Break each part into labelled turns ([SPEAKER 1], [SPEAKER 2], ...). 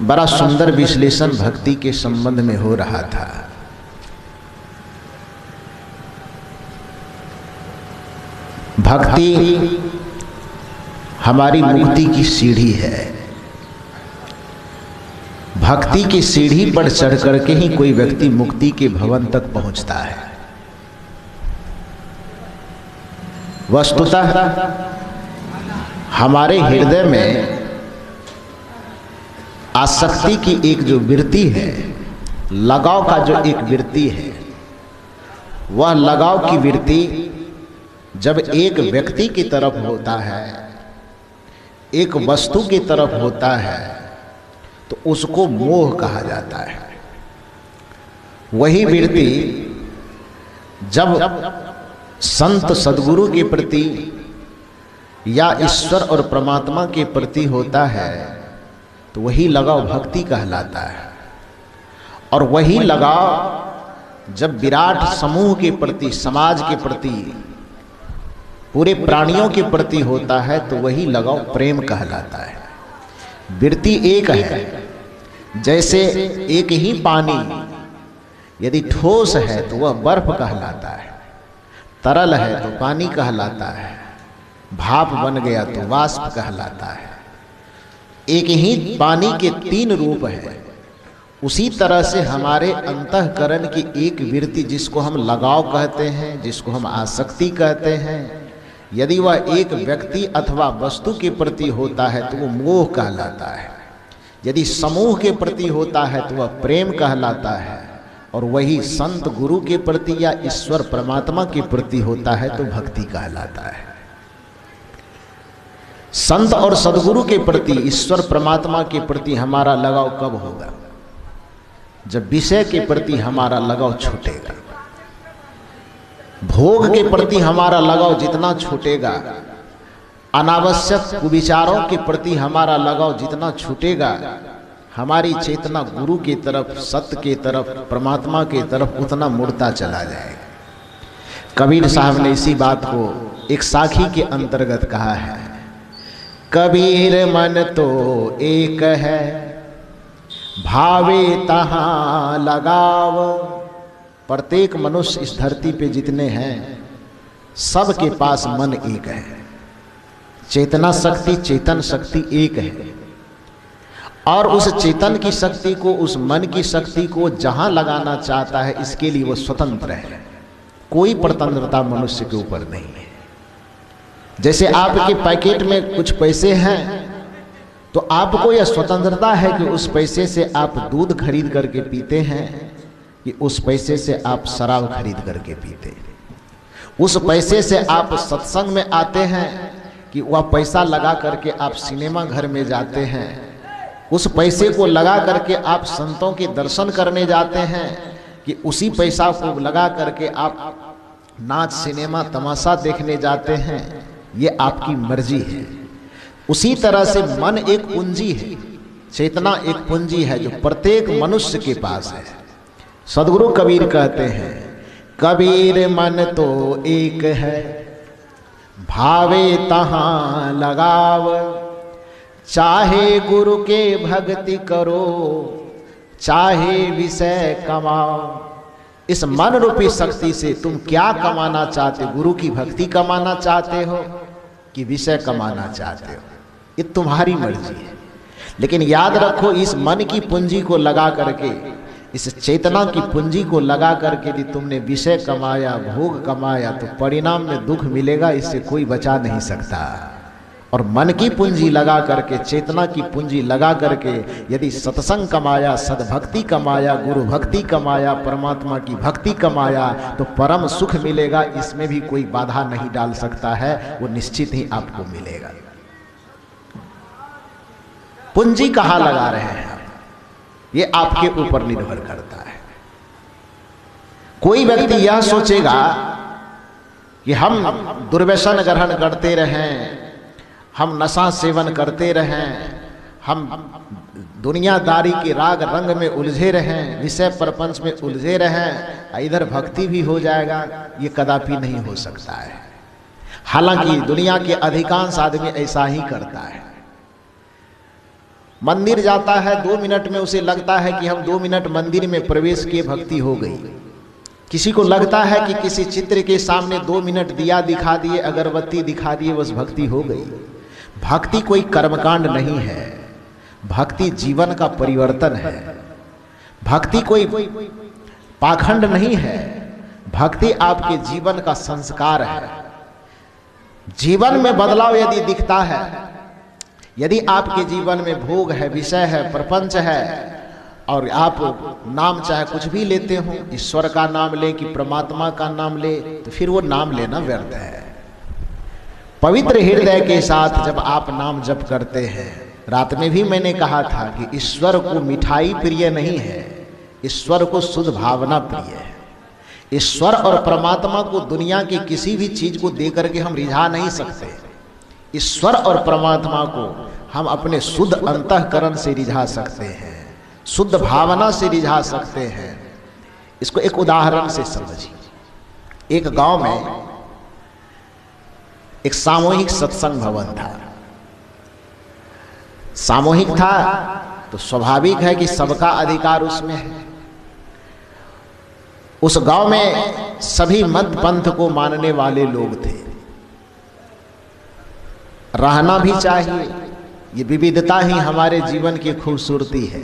[SPEAKER 1] बड़ा सुंदर विश्लेषण भक्ति के संबंध में हो रहा था। भक्ति हमारी मुक्ति की सीढ़ी है। भक्ति की सीढ़ी पर चढ़ करके ही कोई व्यक्ति मुक्ति के भवन तक पहुंचता है। वस्तुतः हमारे हृदय में आसक्ति की एक जो वृत्ति है, लगाव का जो एक वृत्ति है, वह लगाव की वृत्ति जब एक व्यक्ति की तरफ होता है, एक वस्तु की तरफ होता है, तो उसको मोह कहा जाता है। वही वृत्ति जब संत सद्गुरु के प्रति या ईश्वर और परमात्मा के प्रति होता है, तो वही लगाव भक्ति कहलाता है। और वही लगाव जब विराट समूह के प्रति, समाज के प्रति, पूरे प्राणियों के प्रति होता है, तो वही लगाव प्रेम कहलाता है। वृत्ति एक है। जैसे एक ही पानी यदि ठोस है तो वह बर्फ कहलाता है, तरल है तो पानी कहलाता है, भाप बन गया तो वाष्प कहलाता है। एक ही पानी के तीन रूप है। उसी तरह से हमारे अंतःकरण की एक वृत्ति, जिसको हम लगाव कहते हैं, जिसको हम आसक्ति कहते हैं, यदि वह एक व्यक्ति अथवा वस्तु के प्रति होता है तो वह मोह कहलाता है। यदि समूह के प्रति होता है तो वह प्रेम कहलाता है। और वही संत गुरु के प्रति या ईश्वर परमात्मा के प्रति होता है तो भक्ति कहलाता है। संत और सद्गुरु के प्रति, ईश्वर परमात्मा के प्रति हमारा लगाव कब होगा? जब विषय के प्रति हमारा लगाव छूटेगा। भोग के प्रति हमारा लगाव जितना छूटेगा, अनावश्यक विचारों के प्रति हमारा लगाव जितना छूटेगा, हमारी चेतना गुरु की तरफ, सत्य की तरफ, परमात्मा की तरफ उतना मुड़ता चला जाएगा। कबीर साहब ने इसी बात को एक साखी के अंतर्गत कहा है। कबीर मन तो एक है, भावे तहां लगाव। प्रत्येक मनुष्य इस धरती पे जितने हैं, सबके पास मन एक है। चेतना शक्ति, चेतन शक्ति एक है। और उस चेतन की शक्ति को, उस मन की शक्ति को जहां लगाना चाहता है, इसके लिए वो स्वतंत्र है। कोई स्वतंत्रता मनुष्य के ऊपर नहीं है। जैसे आपके पैकेट में कुछ पैसे हैं, तो आपको यह स्वतंत्रता है कि उस पैसे से आप दूध खरीद करके पीते हैं, कि उस पैसे से आप शराब खरीद करके पीते हैं। उस पैसे से आप सत्संग में आते हैं, कि वह पैसा लगा करके आप सिनेमा घर में जाते हैं। उस पैसे को लगा करके आप संतों के दर्शन करने जाते हैं, कि उसी पैसा को लगा करके आप नाच, सिनेमा, तमाशा देखने जाते हैं। ये आपकी मर्जी है। उसी तरह से मन एक पूंजी है, चेतना एक पूंजी है जो प्रत्येक मनुष्य के पास है। सद्गुरु कबीर कहते हैं, कबीर मन तो एक है, भावे तहां लगाव। चाहे गुरु के भक्ति करो, चाहे विषय कमाओ। इस मन रूपी शक्ति से तुम क्या कमाना चाहते हो? गुरु की भक्ति कमाना चाहते हो कि विषय कमाना चाहते हो? ये तुम्हारी मर्जी है। लेकिन याद रखो, इस मन की पूंजी को लगा करके, इस चेतना की पूंजी को लगा करके यदि तुमने विषय कमाया, भोग कमाया, तो परिणाम में दुख मिलेगा। इससे कोई बचा नहीं सकता। और मन की पूंजी लगा करके, चेतना की पूंजी लगा करके यदि सत्संग कमाया, सद्भक्ति कमाया, गुरु भक्ति कमाया, परमात्मा की भक्ति कमाया, तो परम सुख मिलेगा। इसमें भी कोई बाधा नहीं डाल सकता है, वो निश्चित ही आपको मिलेगा। पूंजी कहाँ लगा रहे हैं, ये आपके ऊपर निर्भर करता है। कोई व्यक्ति यह सोचेगा कि हम दुर्व्यसन ग्रहण करते रहें, हम नशा सेवन करते रहें, हम दुनियादारी के राग रंग में उलझे रहें, विषय प्रपंच में उलझे रहें, इधर भक्ति भी हो जाएगा, ये कदापि नहीं हो सकता है। हालांकि दुनिया के अधिकांश आदमी ऐसा ही करता है। मंदिर जाता है 2 मिनट में उसे लगता है कि हम 2 मिनट मंदिर में प्रवेश किए, भक्ति हो गई। किसी को लगता है कि किसी चित्र के सामने 2 मिनट दिया दिखा दिए, अगरबत्ती दिखा दिए, बस भक्ति हो गई। भक्ति कोई कर्मकांड नहीं है, भक्ति जीवन का परिवर्तन है। भक्ति कोई पाखंड नहीं है, भक्ति आपके जीवन का संस्कार है। जीवन में बदलाव यदि दिखता है, यदि आपके जीवन में भोग है, विषय है, प्रपंच है, और आप नाम चाहे कुछ भी लेते हो, ईश्वर का नाम ले कि परमात्मा का नाम ले, तो फिर वो नाम लेना व्यर्थ है। पवित्र हृदय के साथ जब आप नाम जप करते हैं, रात में भी मैंने कहा था कि ईश्वर को मिठाई प्रिय नहीं है, ईश्वर को शुद्ध भावना प्रिय है। ईश्वर और परमात्मा को दुनिया की किसी भी चीज को दे करके हम रिझा नहीं सकते। ईश्वर और परमात्मा को हम अपने शुद्ध अंतःकरण से रिझा सकते हैं, शुद्ध भावना से रिझा सकते हैं। इसको एक उदाहरण से समझिए। एक गांव में एक सामूहिक सत्संग भवन था। सामूहिक था तो स्वाभाविक है कि सबका अधिकार उसमें है। उस गांव में सभी मत पंथ को मानने वाले लोग थे। रहना भी चाहिए, ये विविधता ही हमारे जीवन की खूबसूरती है।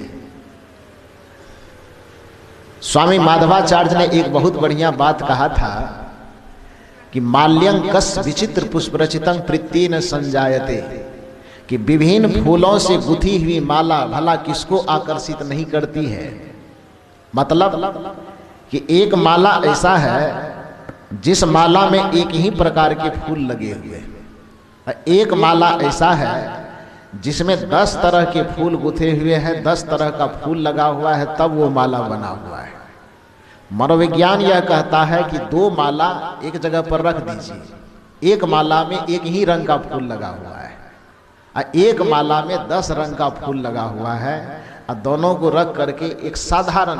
[SPEAKER 1] स्वामी माधवाचार्य ने एक बहुत बढ़िया बात कहा था कि माल्यं कस विचित्र पुष्परचितं प्रीतिन संजायते, कि विभिन्न फूलों से गुथी हुई माला भला किसको आकर्षित नहीं करती है। मतलब कि एक माला ऐसा है जिस माला में एक ही प्रकार के फूल लगे हुए हैं। एक माला ऐसा है जिसमें 10 तरह के फूल गुथे हुए हैं, 10 तरह का फूल लगा हुआ है, तब वो माला बना हुआ है। मनोविज्ञान यह कहता है कि 2 माला एक जगह पर रख दीजिए, एक माला में एक ही रंग का फूल लगा हुआ है और एक माला में 10 रंग का फूल लगा हुआ है, और दोनों को रख करके एक साधारण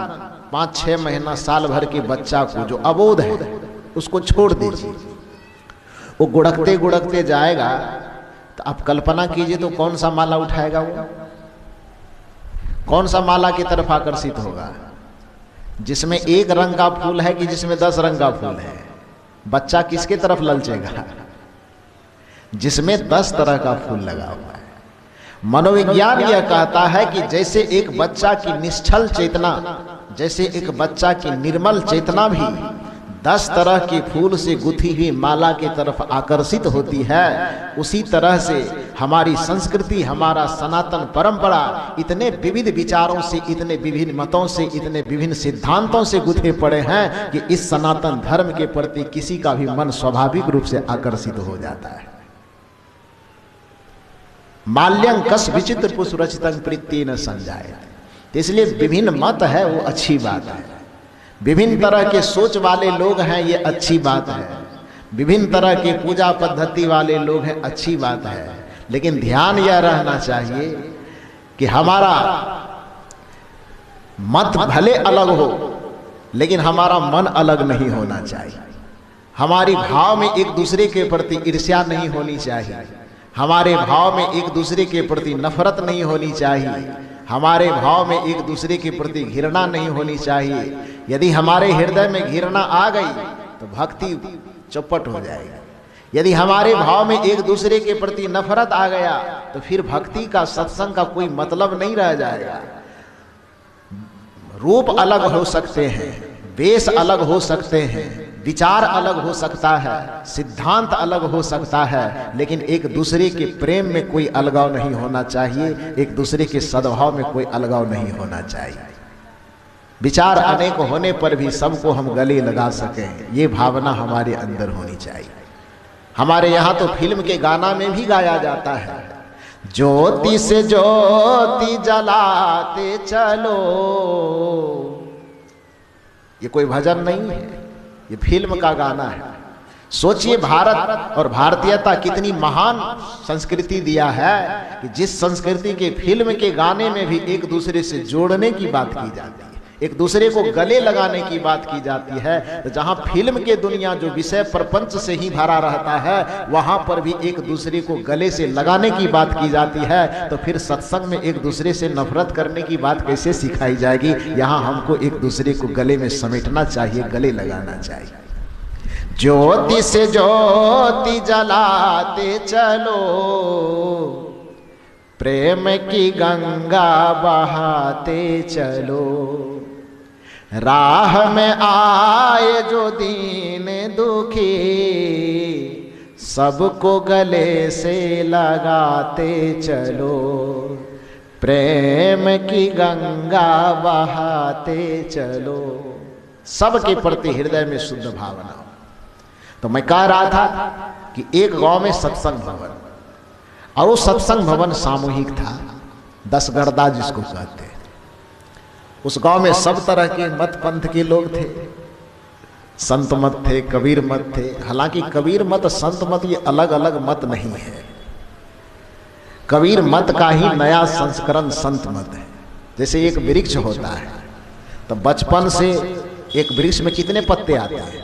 [SPEAKER 1] 5-6 महीना साल भर के बच्चा को जो अबोध है उसको छोड़ दीजिए। वो गुड़कते गुड़कते जाएगा तो आप कल्पना कीजिए तो कौन सा माला उठाएगा, वो कौन सा माला की तरफ आकर्षित होगा? जिसमें एक रंग का फूल है कि जिसमें 10 रंग का फूल है? बच्चा किसके तरफ ललचेगा? जिसमें 10 तरह का फूल लगा हुआ है। मनोविज्ञान यह कहता है कि जैसे एक बच्चा की निश्चल चेतना, जैसे एक बच्चा की निर्मल चेतना भी 10 तरह के फूल से गुथी हुई माला की तरफ आकर्षित होती है, उसी तरह से हमारी संस्कृति, हमारा सनातन परंपरा इतने विविध विचारों से, इतने विभिन्न मतों से, इतने विभिन्न सिद्धांतों से गुथे पड़े हैं कि इस सनातन धर्म के प्रति किसी का भी मन स्वाभाविक रूप से आकर्षित हो जाता है। माल्यं कस विचित्र पुष्परचितं प्रीतिन संजायते। इसलिए विभिन्न मत है वो अच्छी बात है, विभिन्न तरह के सोच वाले लोग हैं ये अच्छी बात है, विभिन्न तरह के पूजा पद्धति वाले लोग हैं अच्छी बात है, लेकिन ध्यान यह रहना चाहिए कि हमारा मत भले अलग हो लेकिन हमारा मन अलग नहीं होना चाहिए। हमारी भाव में एक दूसरे के प्रति ईर्ष्या नहीं होनी चाहिए, हमारे भाव में एक दूसरे के प्रति नफरत नहीं होनी चाहिए, हमारे भाव में एक दूसरे के प्रति घृणा नहीं होनी चाहिए। यदि हमारे हृदय में घृणा आ गई तो भक्ति चौपट हो जाएगी। यदि हमारे भाव में एक दूसरे के प्रति नफरत आ गया तो फिर भक्ति का, सत्संग का कोई मतलब नहीं रह जाएगा। रूप अलग हो सकते हैं, वेश अलग हो सकते हैं, विचार अलग हो सकता है, सिद्धांत अलग हो सकता है, लेकिन एक दूसरे के प्रेम में कोई अलगाव नहीं होना चाहिए, एक दूसरे के सद्भाव में कोई अलगाव नहीं होना चाहिए। विचार अनेक होने पर भी सबको हम गले लगा सकें, ये भावना हमारे अंदर होनी चाहिए। हमारे यहाँ तो फिल्म के गाना में भी गाया जाता है, ज्योति से ज्योति जलाते चलो। ये कोई भजन नहीं है, ये फिल्म का गाना है। सोचिए भारत और भारतीयता कितनी महान संस्कृति दिया है कि जिस संस्कृति के फिल्म के गाने में भी एक दूसरे से जोड़ने की बात की जाती है, एक दूसरे को गले लगाने की बात की जाती है। तो जहां फिल्म के दुनिया जो विषय प्रपंच से ही भरा रहता है, वहां पर भी एक दूसरे को गले से लगाने की बात की जाती है, तो फिर सत्संग में एक दूसरे से नफरत करने की बात कैसे सिखाई जाएगी? यहां हमको एक दूसरे को गले में समेटना चाहिए, गले लगाना चाहिए। ज्योति से ज्योति जलाते चलो, प्रेम की गंगा बहाते चलो, राह में आए जो दीन दुखी, सबको गले से लगाते चलो, प्रेम की गंगा बहाते चलो। सबके प्रति हृदय में शुद्ध भावना। तो मैं कह रहा था कि एक गांव में सत्संग भवन, और वो सत्संग भवन सामूहिक था, 10 गर्दा जिसको कहते हैं। उस गांव में सब तरह के मत पंथ के लोग थे। संत मत थे, कबीर मत थे। हालांकि कबीर मत, संत मत ये अलग अलग मत नहीं है। कबीर मत का ही नया संस्करण संत मत है। जैसे एक वृक्ष होता है, तो बचपन से एक वृक्ष में कितने पत्ते आते हैं?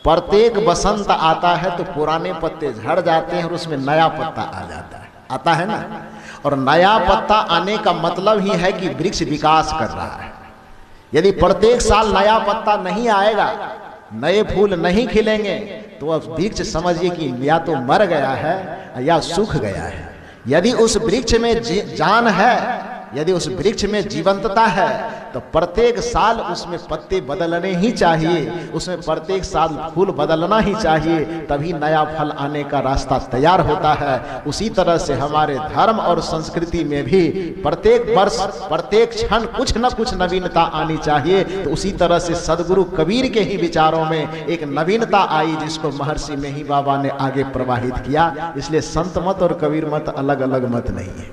[SPEAKER 1] प्रत्येक बसंत आता है तो पुराने पत्ते झड़ जाते हैं और उसमें नया पत्ता आ जाता है, आता है ना। और नया पत्ता आने का मतलब ही है कि वृक्ष विकास कर रहा है। यदि प्रत्येक साल नया पत्ता नहीं आएगा, नए फूल नहीं खिलेंगे, तो अब वृक्ष समझिए कि या तो मर गया है या सूख गया है। यदि उस वृक्ष में जान है, यदि उस वृक्ष में जीवंतता है, तो प्रत्येक साल उसमें पत्ते बदलने ही चाहिए, उसमें प्रत्येक साल फूल बदलना ही चाहिए, तभी नया फल आने का रास्ता तैयार होता है। उसी तरह से हमारे धर्म और संस्कृति में भी प्रत्येक वर्ष, प्रत्येक क्षण कुछ न कुछ नवीनता आनी चाहिए। तो उसी तरह से सदगुरु कबीर के ही विचारों में एक नवीनता आई, जिसको महर्षि मेही बाबा ने आगे प्रवाहित किया। इसलिए संत मत और कबीर मत अलग अलग मत नहीं है।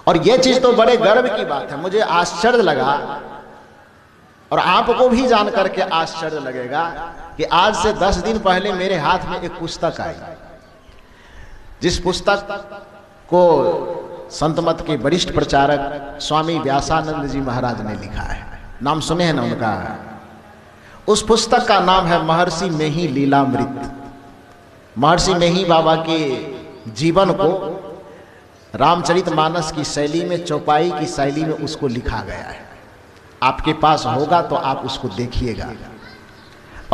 [SPEAKER 1] और यह चीज तो बड़े गर्व की बात है। मुझे आश्चर्य लगा, और आपको भी जान करके आश्चर्य लगेगा, कि आज से 10 दिन पहले मेरे हाथ में एक पुस्तक आई, जिस पुस्तक को संत मत के वरिष्ठ प्रचारक स्वामी व्यासानंद जी महाराज ने लिखा है। नाम सुने हैं ना उनका? उस पुस्तक का नाम है महर्षि मेही लीलामृत। महर्षि मेही बाबा के जीवन को रामचरितमानस की शैली में, चौपाई की शैली में उसको लिखा गया है। आपके पास होगा तो आप उसको देखिएगा।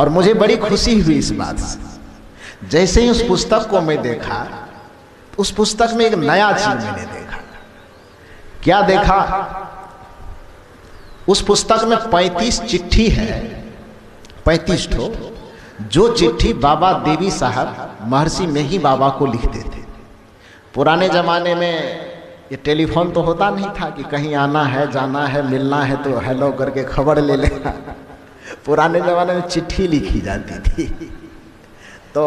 [SPEAKER 1] और मुझे बड़ी खुशी हुई इस बात से। जैसे ही उस पुस्तक को मैं देखा, उस पुस्तक में एक नया चीज मैंने देखा। क्या देखा? उस पुस्तक में 35 चिट्ठी है, 35 ठो, जो चिट्ठी बाबा देवी साहब महर्षि मेही बाबा को लिखते थे। पुराने जमाने में ये टेलीफोन तो होता नहीं था कि कहीं आना है, जाना है, मिलना है तो हेलो करके खबर ले लेना। पुराने जमाने में चिट्ठी लिखी जाती थी। तो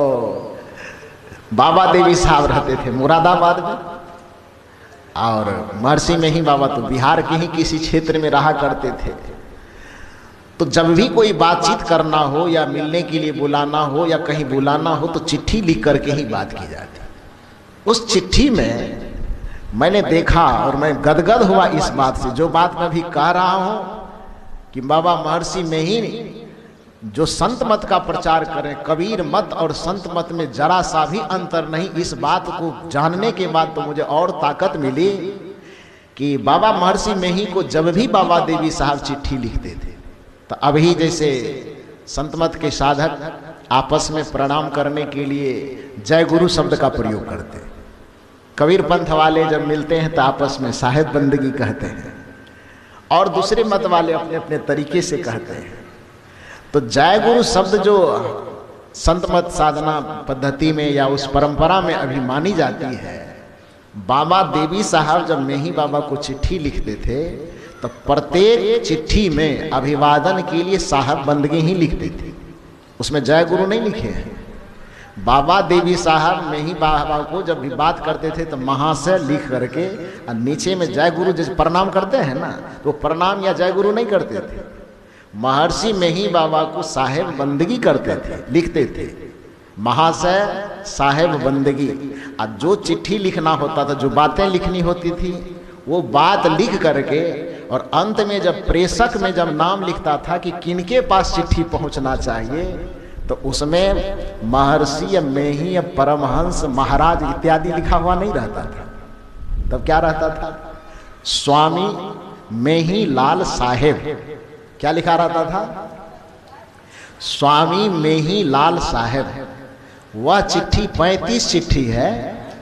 [SPEAKER 1] बाबा देवी साहब रहते थे मुरादाबाद में, और महर्षि मेही बाबा तो बिहार के ही किसी क्षेत्र में रहा करते थे। तो जब भी कोई बातचीत करना हो, या मिलने के लिए बुलाना हो, या कहीं बुलाना हो, तो चिट्ठी लिख करके ही बात की जाती। उस चिट्ठी में मैंने देखा, और मैं गदगद हुआ इस बात से, जो बात मैं भी कह रहा हूं, कि बाबा महर्षि मेही जो संत मत का प्रचार करें, कबीर मत और संत मत में जरा सा भी अंतर नहीं। इस बात को जानने के बाद तो मुझे और ताकत मिली कि बाबा महर्षि मेही को जब भी बाबा देवी साहब चिट्ठी लिखते थे, तो अभी जैसे संत मत के साधक आपस में प्रणाम करने के लिए जय गुरु शब्द का प्रयोग करते हैं, कबीर पंथ वाले जब मिलते हैं तो आपस में साहेब बंदगी कहते हैं, और दूसरे मत वाले अपने अपने तरीके से कहते हैं। तो जय गुरु शब्द जो संत मत साधना पद्धति में या उस परंपरा में अभी मानी जाती है, बाबा देवी साहब जब मेही बाबा को चिट्ठी लिखते थे, तो प्रत्येक चिट्ठी में अभिवादन के लिए साहब बंदगी ही लिखते थे, उसमें जय गुरु नहीं लिखे हैं। बाबा देवी साहब मेही बाबा को जब भी बात करते थे तो महाशय लिख करके, और नीचे में जय गुरु जैसे प्रणाम करते हैं ना, तो प्रणाम या जय गुरु नहीं करते थे। महर्षि मेही बाबा को साहेब बंदगी करते थे, लिखते थे महाशय साहेब बंदगी। और जो चिट्ठी लिखना होता था, जो बातें लिखनी होती थी, वो बात लिख करके और अंत में जब प्रेषक में जब नाम लिखता था कि किनके पास चिट्ठी पहुंचना चाहिए, तो उसमें महर्षि में ही परमहंस महाराज इत्यादि लिखा हुआ नहीं रहता था। तब क्या रहता था? स्वामी में ही लाल साहेब, क्या लिखा रहता था? स्वामी में ही लाल साहेब। वह चिट्ठी 35 चिट्ठी है,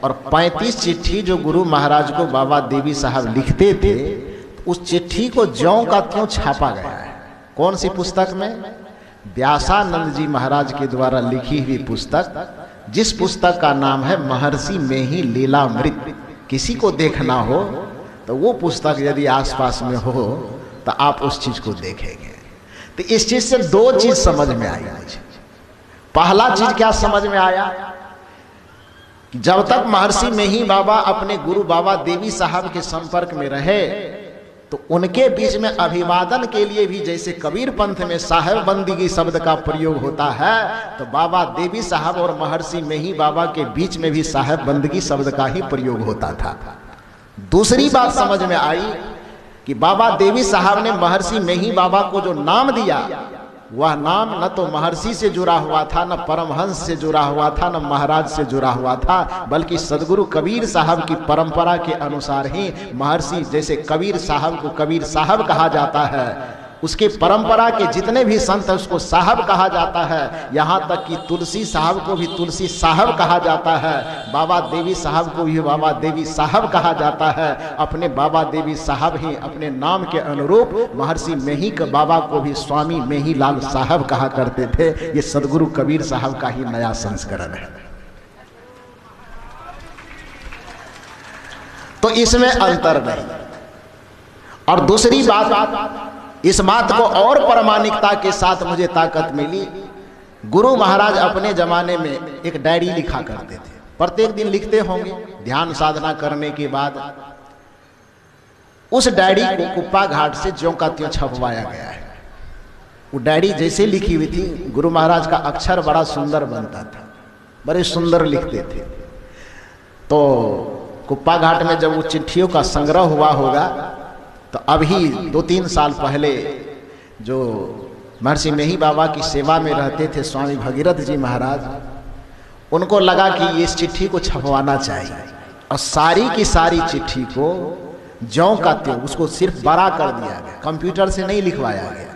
[SPEAKER 1] और 35 चिट्ठी जो गुरु महाराज को बाबा देवी साहब लिखते थे, उस चिट्ठी को ज्यों का त्यों छापा गया है। कौन सी पुस्तक में? व्यासानंद जी महाराज के द्वारा लिखी हुई पुस्तक, जिस पुस्तक का नाम है महर्षि में ही लीलामृत। किसी को देखना हो तो वो पुस्तक यदि आसपास में हो तो आप उस चीज को देखेंगे। तो इस चीज से दो चीज समझ में आई मुझे। पहला चीज क्या समझ में आया कि जब तक महर्षि में ही बाबा अपने गुरु बाबा देवी साहब के संपर्क में रहे, तो उनके बीच में अभिवादन के लिए भी जैसे कबीर पंथ में साहेब बंदगी शब्द का प्रयोग होता है, तो बाबा देवी साहब और महर्षि में ही बाबा के बीच में भी साहेब बंदगी शब्द का ही प्रयोग होता था। दूसरी बात समझ में आई कि बाबा देवी साहब ने महर्षि में ही बाबा को जो नाम दिया, वह नाम न तो महर्षि से जुड़ा हुआ था, न परमहंस से जुड़ा हुआ था, न महाराज से जुड़ा हुआ था, बल्कि सदगुरु कबीर साहब की परंपरा के अनुसार ही महर्षि, जैसे कबीर साहब को कबीर साहब कहा जाता है, उसके परंपरा के जितने भी संत हैं उसको साहब कहा जाता है। यहाँ तक कि तुलसी साहब को भी तुलसी साहब कहा जाता है, बाबा देवी साहब को भी बाबा देवी साहब कहा जाता है। अपने बाबा देवी साहब ही अपने नाम के अनुरूप महर्षि में ही के बाबा को भी स्वामी में ही लाल साहब कहा करते थे। ये सदगुरु कबीर साहब का ही नया संस्करण है। तो इसमें अंतर नहीं। और दूसरी बात, इस बात को और प्रामाणिकता के साथ मुझे ताकत मिली, गुरु महाराज अपने जमाने में एक डायरी लिखा करते थे। प्रत्येक दिन लिखते होंगे ध्यान साधना करने के बाद। उस डायरी को कुप्पा घाट से ज्यों का त्यों छपवाया गया है। वो डायरी जैसे लिखी हुई थी, गुरु महाराज का अक्षर बड़ा सुंदर बनता था, बड़े सुंदर लिखते थे। तो कुप्पा घाट में जब वो चिट्ठियों का संग्रह हुआ होगा, तो अभी 2-3 साल पहले जो महर्षि में ही बाबा की सेवा में रहते थे स्वामी भगीरथ जी महाराज, उनको लगा कि इस चिट्ठी को छपवाना चाहिए, और सारी की सारी चिट्ठी को ज्यों का त्यों उसको सिर्फ बड़ा कर दिया गया, कंप्यूटर से नहीं लिखवाया गया।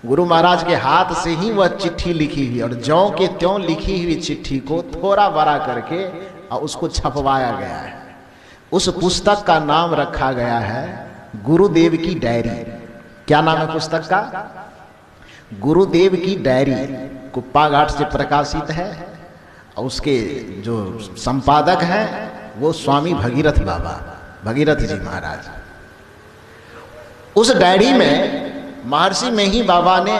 [SPEAKER 1] गुरु महाराज के हाथ से ही वह चिट्ठी लिखी हुई, और ज्यों के त्यों लिखी हुई चिट्ठी को थोड़ा बड़ा करके और उसको छपवाया गया है। उस पुस्तक का नाम रखा गया है गुरुदेव की डायरी। क्या नाम है पुस्तक का? गुरुदेव की डायरी। कुप्पा घाट से प्रकाशित है, और उसके जो संपादक हैं वो स्वामी भगीरथ बाबा, भगीरथ जी महाराज। उस डायरी में महर्षि में ही बाबा ने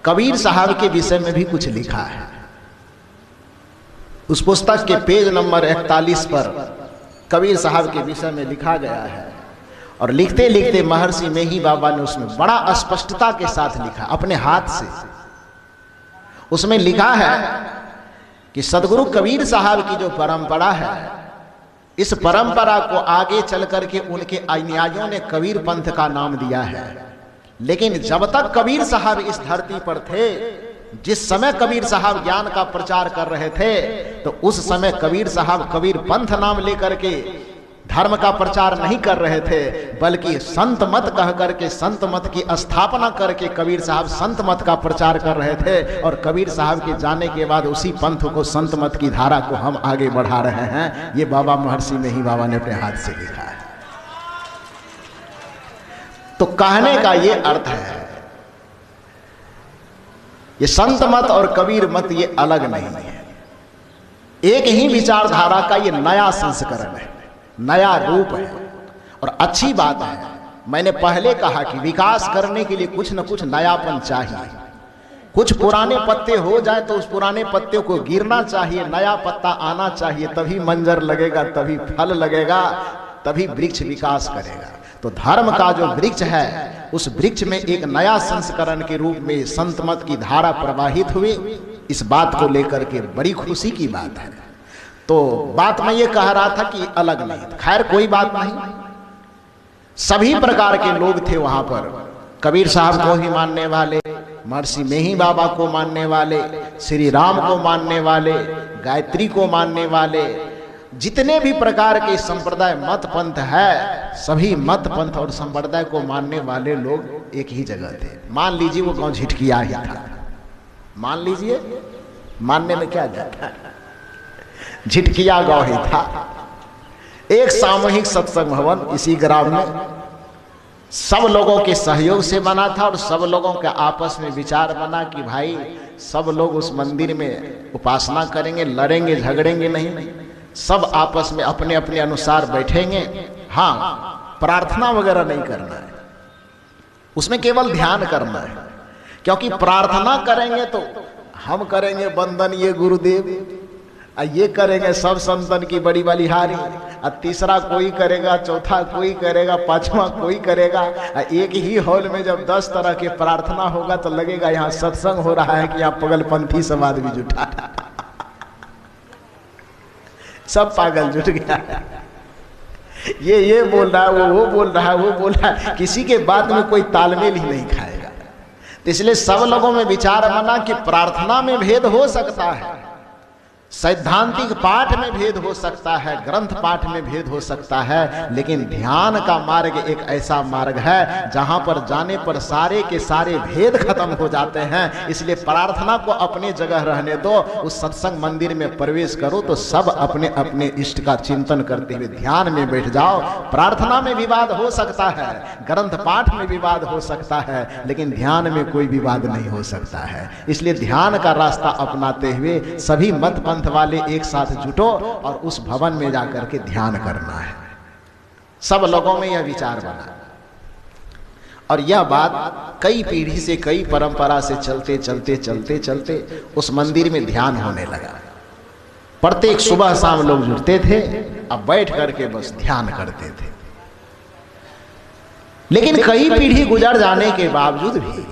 [SPEAKER 1] कबीर साहब के विषय में भी कुछ लिखा है। उस पुस्तक के पेज नंबर 41 पर कबीर साहब के विषय में लिखा गया है, और लिखते लिखते महर्षि में ही बाबा ने उसमें बड़ा स्पष्टता के साथ लिखा अपने हाथ से। उसमें लिखा है कि सदगुरु कबीर साहब की जो परंपरा है, इस परंपरा को आगे चल करके उनके अनुयायियों ने कबीर पंथ का नाम दिया है। लेकिन जब तक कबीर साहब इस धरती पर थे, जिस समय कबीर साहब ज्ञान का प्रचार कर रहे थे, तो उस समय कबीर साहब कबीर पंथ नाम लेकर के धर्म का प्रचार नहीं कर रहे थे, बल्कि संत मत कह करके संत मत की स्थापना करके कबीर साहब संत मत का प्रचार कर रहे थे। और कबीर साहब के जाने के बाद उसी पंथ को, संत मत की धारा को हम आगे बढ़ा रहे हैं। ये बाबा महर्षि में ही बाबा ने अपने हाथ से लिखा है। तो कहने का ये अर्थ है, ये संत मत और कबीर मत ये अलग नहीं है, एक ही विचारधारा का ये नया संस्करण है, नया रूप है। और अच्छी बात है, मैंने पहले कहा कि विकास करने के लिए कुछ न कुछ नयापन चाहिए। कुछ पुराने पत्ते हो जाए तो उस पुराने पत्ते को गिरना चाहिए, नया पत्ता आना चाहिए, तभी मंजर लगेगा, तभी फल लगेगा, तभी वृक्ष विकास करेगा। तो धर्म का जो वृक्ष है, उस वृक्ष में एक नया संस्करण के रूप में संत मत की धारा प्रवाहित हुई। इस बात को लेकर के बड़ी खुशी की बात है। तो बात मैं ये कह रहा था कि अलग नहीं, खैर कोई बात नहीं। सभी प्रकार के लोग थे वहां पर। कबीर साहब को ही मानने वाले, महर्षि मेही बाबा को मानने वाले, श्री राम को मानने वाले, गायत्री को मानने वाले, जितने भी प्रकार के संप्रदाय मत पंथ है, सभी मत पंथ और संप्रदाय को मानने वाले लोग एक ही जगह थे। मान लीजिए वो गांव झिटकिया ही था, मान लीजिए, मानने में क्या जाता है, झिटकिया गांव ही था। एक सामूहिक सत्संग भवन इसी ग्राम में सब लोगों के सहयोग से बना था और सब लोगों का आपस में विचार बना कि भाई सब लोग उस मंदिर में उपासना करेंगे, लड़ेंगे झगड़ेंगे नहीं, सब आपस में अपने अपने अनुसार बैठेंगे। हाँ, प्रार्थना वगैरह नहीं करना है, उसमें केवल ध्यान करना है, क्योंकि प्रार्थना करेंगे तो हम करेंगे वंदन ये गुरुदेव, ये करेंगे सब संतन की बड़ी बलिहारी, तीसरा कोई करेगा, चौथा कोई करेगा, पांचवा कोई करेगा। एक ही हॉल में जब 10 तरह के प्रार्थना होगा तो लगेगा यहाँ सत्संग हो रहा है कि यहाँ पगलपंथी सब आदमी जुटा, सब पागल जुट गया, ये बोल रहा है, वो बोल रहा है, वो बोल रहा है, किसी के बात में कोई तालमेल ही नहीं खाएगा। तो इसलिए सब लोगों में विचार बना कि प्रार्थना में भेद हो सकता है, सैद्धांतिक पाठ में भेद हो सकता है, ग्रंथ पाठ में भेद हो सकता है, लेकिन ध्यान का मार्ग एक ऐसा मार्ग है जहां पर जाने पर सारे के सारे भेद खत्म हो जाते हैं। इसलिए प्रार्थना को अपने जगह रहने दो, उस सत्संग मंदिर में प्रवेश करो तो सब अपने अपने इष्ट का चिंतन करते हुए ध्यान में बैठ जाओ। प्रार्थना में विवाद हो सकता है, ग्रंथ पाठ में विवाद हो सकता है, लेकिन ध्यान में कोई विवाद नहीं हो सकता है। इसलिए ध्यान का रास्ता अपनाते हुए सभी मत पंथ वाले एक साथ जुटो और उस भवन में जाकर के ध्यान करना है। सब लोगों में यह विचार बना और यह बात कई पीढ़ी से, कई परंपरा से चलते चलते चलते चलते उस मंदिर में ध्यान होने लगा। प्रत्येक सुबह शाम लोग जुटते थे, अब बैठ करके बस ध्यान करते थे। लेकिन कई पीढ़ी गुजर जाने के बावजूद भी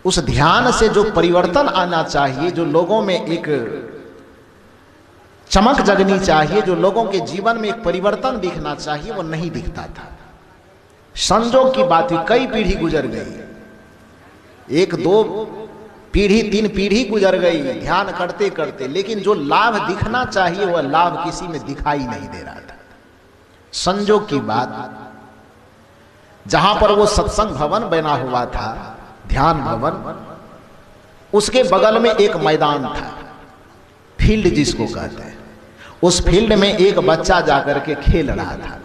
[SPEAKER 1] उस ध्यान से जो परिवर्तन आना चाहिए, जो लोगों में एक चमक जगनी चाहिए, जो लोगों के जीवन में एक परिवर्तन दिखना चाहिए, वो नहीं दिखता था। संजोग की बात हुई, कई पीढ़ी गुजर गई, 1 2 पीढ़ी 3 पीढ़ी गुजर गई ध्यान करते करते, लेकिन जो लाभ दिखना चाहिए वह लाभ किसी में दिखाई नहीं दे रहा था। संजोग की बात, जहां पर वो सत्संग भवन बना हुआ था, ध्यान भवन, उसके बगल में एक मैदान था, फील्ड जिसको कहते हैं। उस फील्ड में एक बच्चा जाकर के खेल रहा था।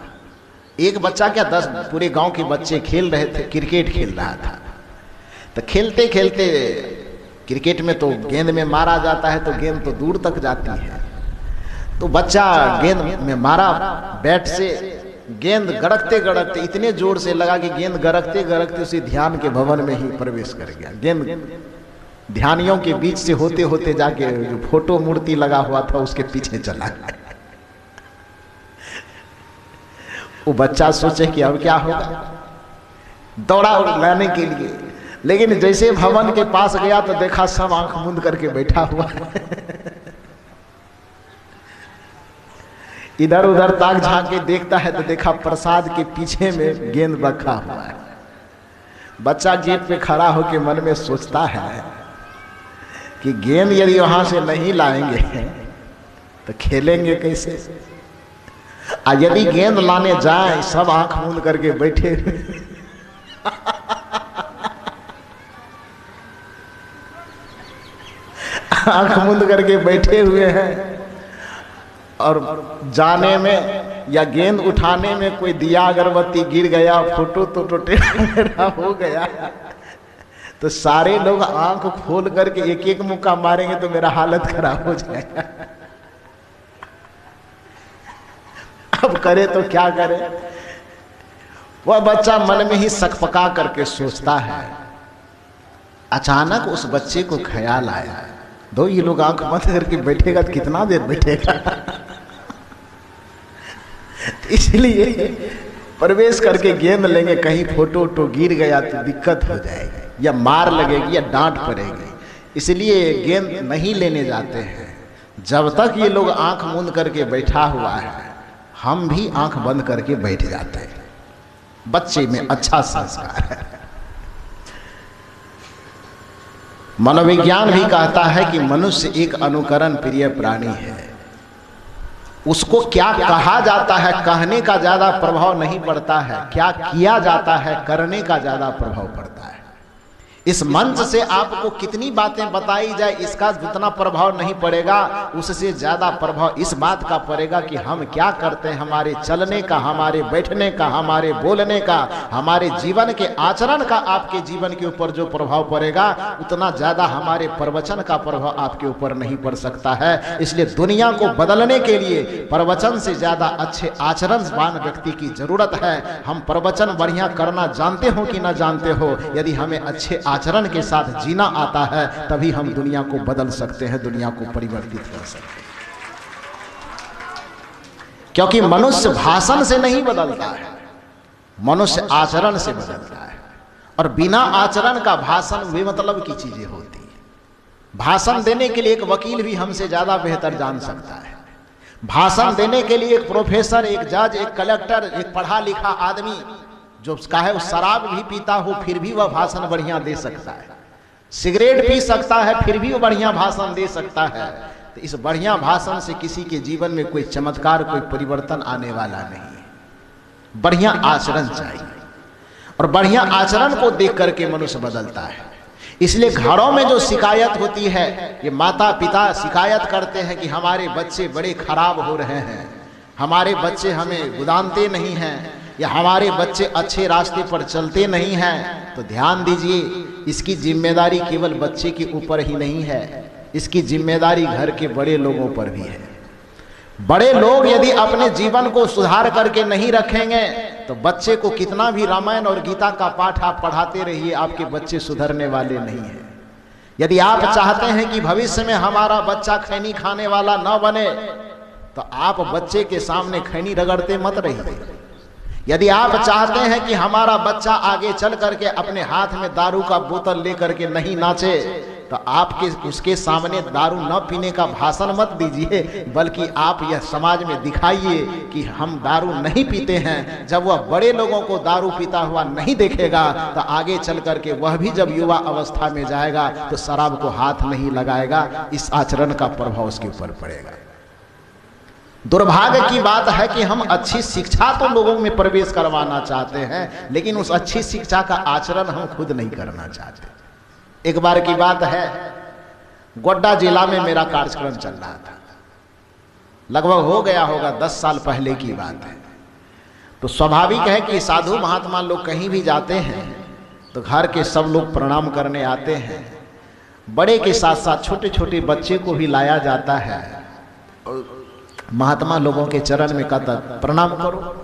[SPEAKER 1] एक बच्चा क्या, 10 पूरे गांव के बच्चे खेल रहे थे, क्रिकेट खेल रहा था। तो खेलते खेलते, क्रिकेट में तो गेंद में मारा जाता है तो गेंद तो दूर तक जाती है, तो बच्चा गेंद में मारा बैट से, गेंद गड़कते गड़कते इतने जोर से लगा कि गेंद गड़कते गड़कते उसी ध्यान के भवन में ही प्रवेश कर गया। गेंद ध्यानियों के बीच से होते होते जाके जो फोटो मूर्ति लगा हुआ था उसके पीछे चला गया। वो बच्चा सोचे कि अब क्या होगा, दौड़ा लाने के लिए, लेकिन जैसे भवन के पास गया तो देखा सब आंख मूंद करके बैठा हुआ है। इधर उधर ताक झांक के देखता है तो देखा प्रसाद के पीछे में गेंद रखा हुआ है। बच्चा गेट पे खड़ा होकर मन में सोचता है कि गेंद यदि वहां से नहीं लाएंगे तो खेलेंगे कैसे, और यदि गेंद लाने जाए सब आंख मूंद करके बैठे आंख मूंद करके बैठे हुए हैं, और जाने में या गेंद उठाने में कोई दिया अगरबत्ती गिर गया, फोटो तो टेढ़ा हो गया, तो सारे लोग आंख खोल करके एक एक मुक्का मारेंगे तो मेरा हालत खराब हो जाएगा। अब करे तो क्या करे। वह बच्चा मन में ही सकपका करके सोचता है। अचानक उस बच्चे को ख्याल आया, दो ये लोग आंख बंद करके बैठेगा तो कितना देर बैठेगा। इसलिए प्रवेश करके गेंद लेंगे, कहीं फोटो वोटो गिर गया तो दिक्कत हो जाएगी, या मार लगेगी या डांट पड़ेगी, इसलिए गेंद नहीं लेने जाते हैं। जब तक ये लोग आंख मूंद करके बैठा हुआ है, हम भी आंख बंद करके बैठ जाते हैं। बच्चे में अच्छा संस्कार है। मनोविज्ञान भी कहता है कि मनुष्य एक अनुकरण प्रिय प्राणी है। उसको क्या कहा जाता है कहने का ज्यादा प्रभाव नहीं पड़ता है, क्या किया जाता है करने का ज्यादा प्रभाव पड़ता है। इस मंच से आपको कितनी बातें बताई जाए इसका जितना प्रभाव नहीं पड़ेगा, उससे ज्यादा प्रभाव इस बात का पड़ेगा कि हम क्या करते हैं। हमारे चलने का, हमारे बैठने का, हमारे बोलने का, हमारे जीवन के आचरण का आपके जीवन के ऊपर जो प्रभाव पड़ेगा उतना ज्यादा हमारे प्रवचन का प्रभाव आपके ऊपर नहीं पड़ सकता है। इसलिए दुनिया को बदलने के लिए प्रवचन से ज्यादा अच्छे आचरणवान व्यक्ति की जरूरत है। हम प्रवचन बढ़िया करना जानते हो कि ना जानते हो, यदि हमें अच्छे आचरण के साथ जीना आता है तभी हम दुनिया को बदल सकते हैं, दुनिया को परिवर्तित कर सकते हैं। क्योंकि मनुष्य भाषण से नहीं बदलता है, मनुष्य आचरण से बदलता है। और बिना आचरण का भाषण बेमतलब की चीजें होती है। भाषण देने के लिए एक वकील भी हमसे ज्यादा बेहतर जान सकता है। भाषण देने के लिए एक प्रोफेसर, एक जज, एक कलेक्टर, एक पढ़ा लिखा आदमी जो उसका है वो शराब भी पीता हो फिर भी वह भाषण बढ़िया दे सकता है, सिगरेट पी सकता है फिर भी वो बढ़िया भाषण दे सकता है। तो इस बढ़िया भाषण से किसी के जीवन में कोई चमत्कार, कोई परिवर्तन आने वाला नहीं है। बढ़िया आचरण चाहिए और बढ़िया आचरण को देख करके मनुष्य बदलता है। इसलिए घरों में जो शिकायत होती है, ये माता पिता शिकायत करते हैं कि हमारे बच्चे बड़े खराब हो रहे हैं, हमारे बच्चे हमें गुदानते नहीं हैं, या हमारे बच्चे अच्छे रास्ते पर चलते नहीं हैं। तो ध्यान दीजिए, इसकी जिम्मेदारी केवल बच्चे के ऊपर ही नहीं है, इसकी जिम्मेदारी घर के बड़े लोगों पर भी है। बड़े लोग यदि अपने जीवन को सुधार करके नहीं रखेंगे तो बच्चे को कितना भी रामायण और गीता का पाठ आप पढ़ाते रहिए, आपके बच्चे सुधरने वाले नहीं हैं। यदि आप चाहते हैं कि भविष्य में हमारा बच्चा खैनी खाने वाला न बने तो आप बच्चे के सामने खैनी रगड़ते मत रहिए। यदि आप चाहते हैं कि हमारा बच्चा आगे चल करके अपने हाथ में दारू का बोतल लेकर के नहीं नाचे तो आपके उसके सामने दारू न पीने का भाषण मत दीजिए, बल्कि आप यह समाज में दिखाइए कि हम दारू नहीं पीते हैं। जब वह बड़े लोगों को दारू पीता हुआ नहीं देखेगा तो आगे चल करके वह भी जब युवा अवस्था में जाएगा तो शराब को हाथ नहीं लगाएगा। इस आचरण का प्रभाव उसके ऊपर पड़ेगा। दुर्भाग्य की बात है कि हम अच्छी शिक्षा तो लोगों में प्रवेश करवाना चाहते हैं, लेकिन उस अच्छी शिक्षा का आचरण हम खुद नहीं करना चाहते। एक बार की बात है, गोड्डा जिला में मेरा कार्यक्रम चल रहा था, लगभग हो गया होगा 10 साल पहले की बात है। तो स्वाभाविक है कि साधु महात्मा लोग कहीं भी जाते हैं तो घर के सब लोग प्रणाम करने आते हैं। बड़े के साथ साथ छोटे छोटे बच्चे को भी लाया जाता है। महात्मा लोगों के चरण में कहता प्रणाम करो।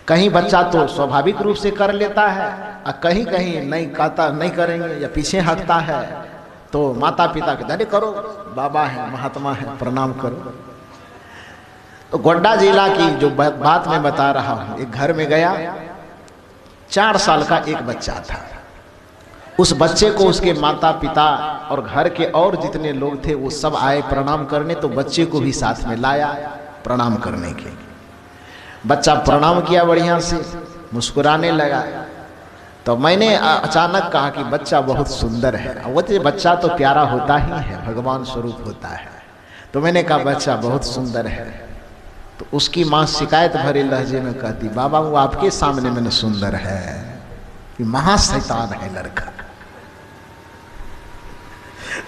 [SPEAKER 1] कहीं बच्चा तो स्वाभाविक रूप से कर लेता है और कहीं कहीं नहीं कहता, नहीं करेंगे या पीछे हटता है। तो माता पिता के अरे करो, बाबा है, महात्मा है, प्रणाम करो। तो गोड्डा जिला की जो बात मैं बता रहा हूँ, एक घर में गया, 4 साल का एक बच्चा था। उस बच्चे को उसके माता पिता और घर के और जितने लोग थे वो सब आए प्रणाम करने, तो बच्चे को भी साथ में लाया प्रणाम करने के। बच्चा प्रणाम किया, बढ़िया से मुस्कुराने लगा। तो मैंने अचानक कहा कि बच्चा बहुत सुंदर है। वो तो बच्चा तो प्यारा होता ही है, भगवान स्वरूप होता है। तो मैंने कहा बच्चा बहुत सुंदर है। तो उसकी माँ शिकायत भरे लहजे में कहती, बाबा वो आपके सामने मैंने सुंदर है, कि महाशैतान है लड़का।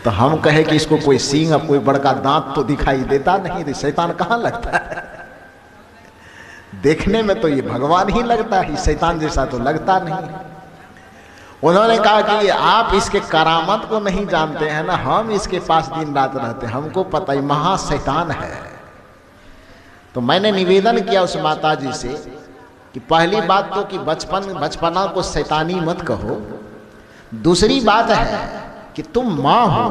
[SPEAKER 1] तो हम कहे कि इसको कोई सींग और कोई बड़का दांत तो दिखाई देता नहीं, तो शैतान कहाँ लगता है? देखने में तो ये भगवान ही लगता है, शैतान जैसा तो लगता नहीं। उन्होंने कहा कि आप इसके करामत को नहीं जानते हैं ना, हम इसके पास दिन रात रहते हैं, हमको पता ही महाशैतान है। तो मैंने निवेदन किया उस माता जी से कि पहली बात तो कि बचपना को शैतानी मत कहो। दूसरी बात है कि तुम माँ हो,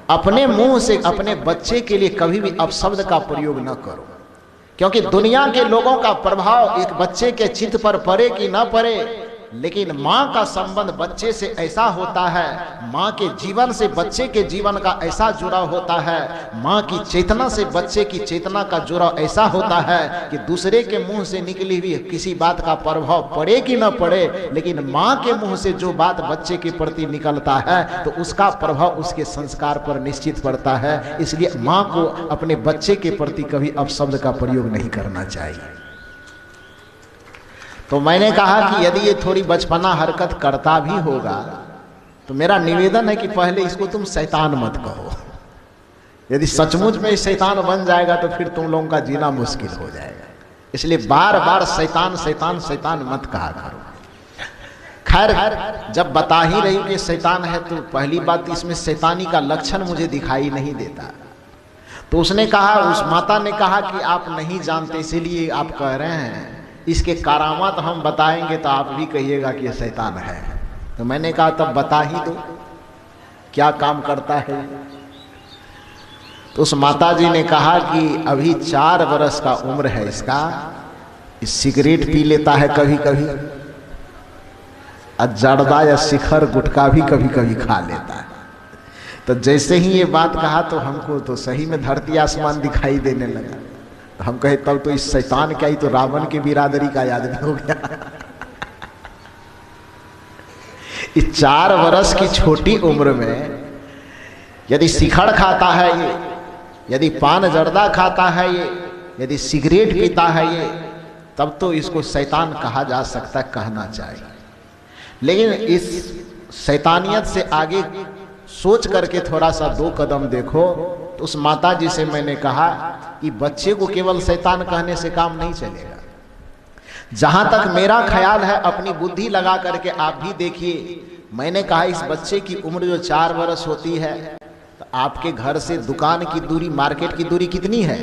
[SPEAKER 1] अपने मुंह से अपने बच्चे के लिए कभी भी अपशब्द का प्रयोग न करो, क्योंकि दुनिया के लोगों का प्रभाव एक बच्चे के चित्त पर पड़े कि न पड़े लेकिन माँ का संबंध बच्चे से ऐसा होता है, माँ के जीवन से बच्चे के जीवन का ऐसा जुड़ाव होता है, माँ की चेतना से बच्चे की चेतना का जुड़ाव ऐसा होता है कि दूसरे के मुंह से निकली हुई किसी बात का प्रभाव पड़े कि न पड़े, लेकिन माँ के मुंह से जो बात बच्चे के प्रति निकलता है तो उसका प्रभाव उसके संस्कार पर निश्चित पड़ता है। इसलिए माँ को अपने बच्चे के प्रति कभी अपशब्द का प्रयोग नहीं करना चाहिए। तो मैंने कहा कि यदि ये थोड़ी बचपना हरकत करता भी होगा तो मेरा निवेदन है कि पहले इसको तुम शैतान मत कहो। यदि सचमुच में शैतान बन जाएगा तो फिर तुम लोगों का जीना मुश्किल हो जाएगा। इसलिए बार बार शैतान शैतान शैतान मत कहा करो। खैर, जब बता ही रही कि शैतान है तो पहली बात इसमें शैतानी का लक्षण मुझे दिखाई नहीं देता। तो उसने कहा, उस माता ने कहा कि आप नहीं जानते इसीलिए आप कह रहे हैं, इसके करामात हम बताएंगे तो आप भी कहिएगा कि ये शैतान है। तो मैंने कहा तब बता ही दो क्या काम करता है। तो उस माता जी ने कहा कि अभी 4 वर्ष का उम्र है इसका, इस सिगरेट पी लेता है कभी कभी, और जर्दा या शिखर गुटखा भी कभी कभी खा लेता है। तो जैसे ही ये बात कहा तो हमको तो सही में धरती आसमान दिखाई देने लगा। तो हम कहे तब तो इस शैतान क्या, ही तो रावण की बिरादरी का आदमी हो गया। इस 4 वर्ष की छोटी उम्र में यदि शिखर खाता है ये, यदि पान जर्दा खाता है ये, यदि सिगरेट पीता है ये, तब तो इसको शैतान कहा जा सकता है, कहना चाहिए। लेकिन इस शैतानियत से आगे सोच करके थोड़ा सा 2 कदम देखो। तो उस माता जी से मैंने कहा कि बच्चे को केवल शैतान कहने से काम नहीं चलेगा। जहां तक मेरा ख्याल है, अपनी बुद्धि लगा करके आप भी देखिए। मैंने कहा इस बच्चे की उम्र जो 4 वर्ष होती है, तो आपके घर से दुकान की दूरी, मार्केट की दूरी कितनी है?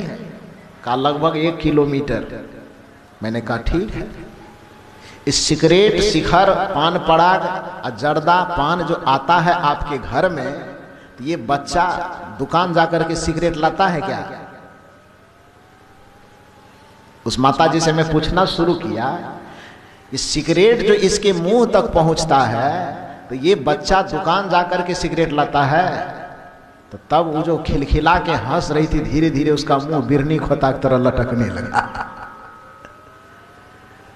[SPEAKER 1] का लगभग 1 किलोमीटर। मैंने कहा ठीक है। इस सिगरेट, शिखर, पान पराग, जर्दा, पान जो आता है आपके घर में, तो ये बच्चा दुकान जाकर के सिगरेट लाता है क्या? उस माता जी से मैं पूछना शुरू किया, इस सिगरेट जो इसके मुंह तक पहुंचता है, तो ये बच्चा दुकान जाकर के सिगरेट लाता है? तो तब वो जो खिलखिला के हंस रही थी, धीरे धीरे उसका मुंह बिरनी खोता की तरह लटकने लगा।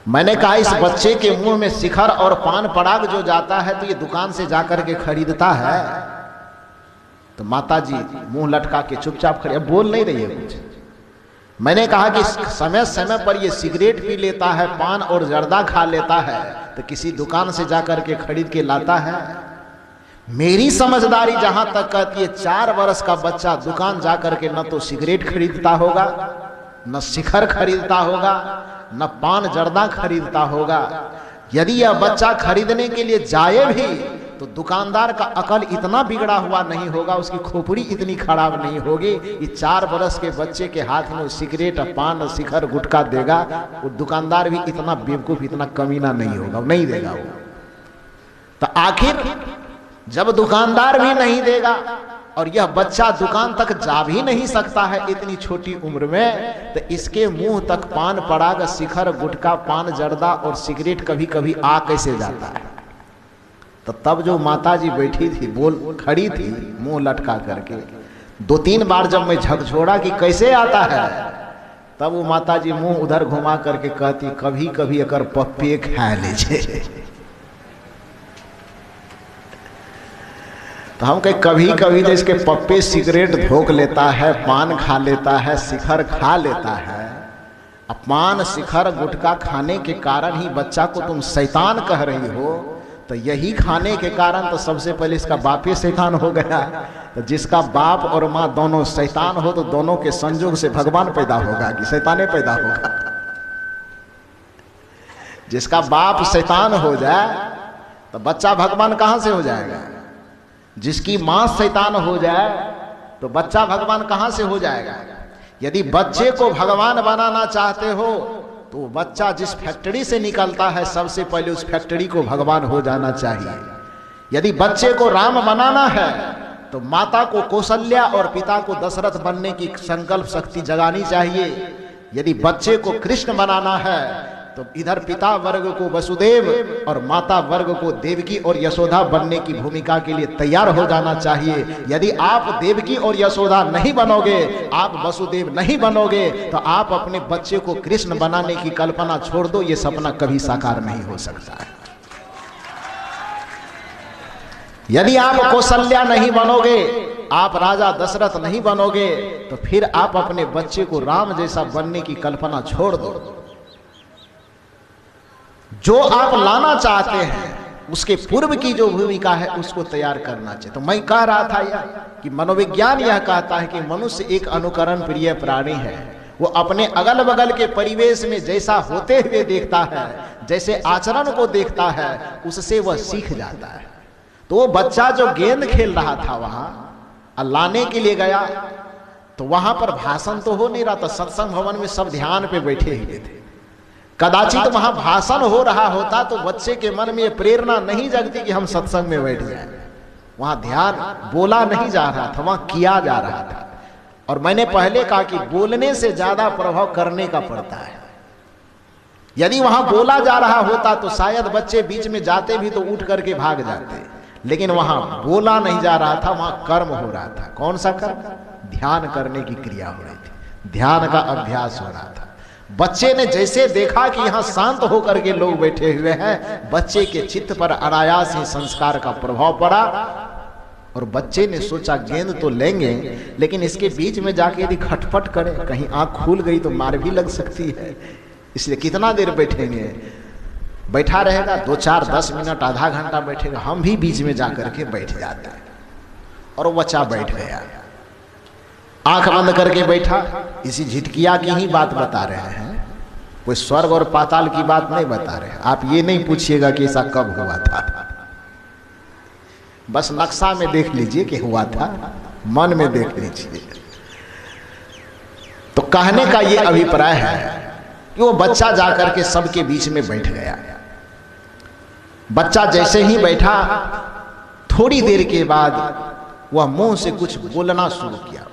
[SPEAKER 1] मैंने कहा इस बच्चे के मुंह में शिखर और पान पराग जो जाता है तो ये दुकान से जाकर के खरीदता है? तो माता जी मुंह लटका के चुपचाप खड़ी, अब बोल नहीं रही है कुछ। मैंने कहा कि समय समय पर ये सिगरेट पी लेता है, पान और जर्दा खा लेता है, तो किसी दुकान से जाकर के खरीद के लाता है? मेरी समझदारी जहां तक कहती है 4 वर्ष का बच्चा दुकान जाकर के न तो सिगरेट खरीदता होगा, न शिखर खरीदता होगा, न पान जर्दा खरीदता होगा। यदि यह बच्चा खरीदने के लिए जाए भी तो दुकानदार का अकल इतना बिगड़ा हुआ नहीं होगा, उसकी खोपड़ी इतनी खराब नहीं होगी। ये 4 वर्ष के बच्चे के हाथ में सिगरेट, पान, शिखर, गुटखा देगा, वो दुकानदार भी इतना बेवकूफ, इतना कमीना नहीं होगा, नहीं देगा वो। तो आखिर जब दुकानदार भी नहीं देगा और यह बच्चा दुकान तक जा भी नहीं सकता है इतनी छोटी उम्र में, तो इसके मुंह तक पान पराग, शिखर, गुटखा, पान जर्दा और सिगरेट कभी कभी आ कैसे जाता है? तो तब जो माता जी बैठी थी, बोल खड़ी थी मुंह लटका करके, 2-3 बार जब मैं झकझोड़ा कि कैसे आता है, तब वो माता जी मुंह उधर घुमा करके कहती कभी कभी अकर पप्पे खा ले। तो हम कहे कभी कभी तो इसके पप्पे सिगरेट भोंक लेता है, पान खा लेता है, शिखर खा लेता है। अब पान, शिखर, गुटखा खाने के कारण ही बच्चा को तुम शैतान कह रही हो, तो यही खाने के कारण तो सबसे पहले इसका बाप ही शैतान हो गया। तो जिसका बाप और माँ दोनों शैतान हो तो दोनों के संयोग से भगवान पैदा होगा कि शैताने पैदा होगा? जिसका बाप शैतान हो जाए तो बच्चा भगवान कहां से हो जाएगा? जिसकी मां शैतान हो जाए तो बच्चा भगवान कहां से हो जाएगा? यदि बच्चे को भगवान बनाना चाहते हो तो बच्चा जिस फैक्ट्री से निकलता है सबसे पहले उस फैक्ट्री को भगवान हो जाना चाहिए। यदि बच्चे को राम बनाना है तो माता को कौशल्या और पिता को दशरथ बनने की संकल्प शक्ति जगानी चाहिए। यदि बच्चे को कृष्ण बनाना है तो इधर पिता वर्ग को वसुदेव और माता वर्ग को देवकी और यशोदा बनने की भूमिका के लिए तैयार हो जाना चाहिए। यदि आप देवकी और यशोदा नहीं बनोगे, आप वसुदेव नहीं बनोगे, तो आप अपने बच्चे को कृष्ण बनाने की कल्पना छोड़ दो, ये सपना कभी साकार नहीं हो सकता है। यदि आप कौशल्या नहीं बनोगे, आप राजा दशरथ नहीं बनोगे, तो फिर आप अपने बच्चे को राम जैसा बनने की कल्पना छोड़ दो। जो आप लाना चाहते हैं उसके पूर्व की जो भूमिका है उसको तैयार करना चाहिए। तो मैं कह रहा था यह कि मनोविज्ञान यह कहता है कि मनुष्य एक अनुकरण प्रिय प्राणी है। वो अपने अगल बगल के परिवेश में जैसा होते हुए देखता है, जैसे आचरण को देखता है, उससे वह सीख जाता है। तो वो बच्चा जो गेंद खेल रहा था वहां लाने के लिए गया, तो वहां पर भाषण तो हो नहीं रहा था, सत्संग भवन में सब ध्यान पे बैठे हुए थे। कदाचित वहां भाषण हो रहा होता तो बच्चे के मन में प्रेरणा नहीं जगती कि हम सत्संग में बैठ जाएं। वहां ध्यान बोला नहीं जा रहा था, वहां किया जा रहा था। और मैंने पहले कहा कि बोलने से ज्यादा प्रभाव करने का पड़ता है। यदि वहां बोला जा रहा होता तो शायद बच्चे बीच में जाते भी तो उठ करके भाग जाते, लेकिन वहां बोला नहीं जा रहा था, वहां कर्म हो रहा था। कौन सा कर्म? ध्यान करने की क्रिया हो रही थी, ध्यान का अभ्यास हो रहा था। बच्चे ने जैसे देखा कि यहाँ शांत होकर के लोग बैठे हुए हैं, बच्चे के चित्त पर अनायास ही संस्कार का प्रभाव पड़ा और बच्चे ने सोचा गेंद तो लेंगे, लेकिन इसके बीच में जाके यदि खटपट करे, कहीं आंख खुल गई तो मार भी लग सकती है, इसलिए कितना देर बैठेंगे। बैठा रहेगा 2, 4, 10 मिनट, आधा घंटा बैठेगा, हम भी बीच में जाकर के बैठ जाते हैं। और वो बच्चा बैठ गया, आंख बंद करके बैठा। इसी झिटकिया की ही बात बता रहे हैं, कोई स्वर्ग और पाताल की बात नहीं बता रहे हैं। आप ये नहीं पूछिएगा कि ऐसा कब हुआ था, बस नक्शा में देख लीजिए कि हुआ था, मन में देख लीजिए। तो कहने का ये अभिप्राय है कि वो बच्चा जाकर के सबके बीच में बैठ गया। बच्चा जैसे ही बैठा, थोड़ी देर के बाद वह मुंह से कुछ बोलना शुरू किया,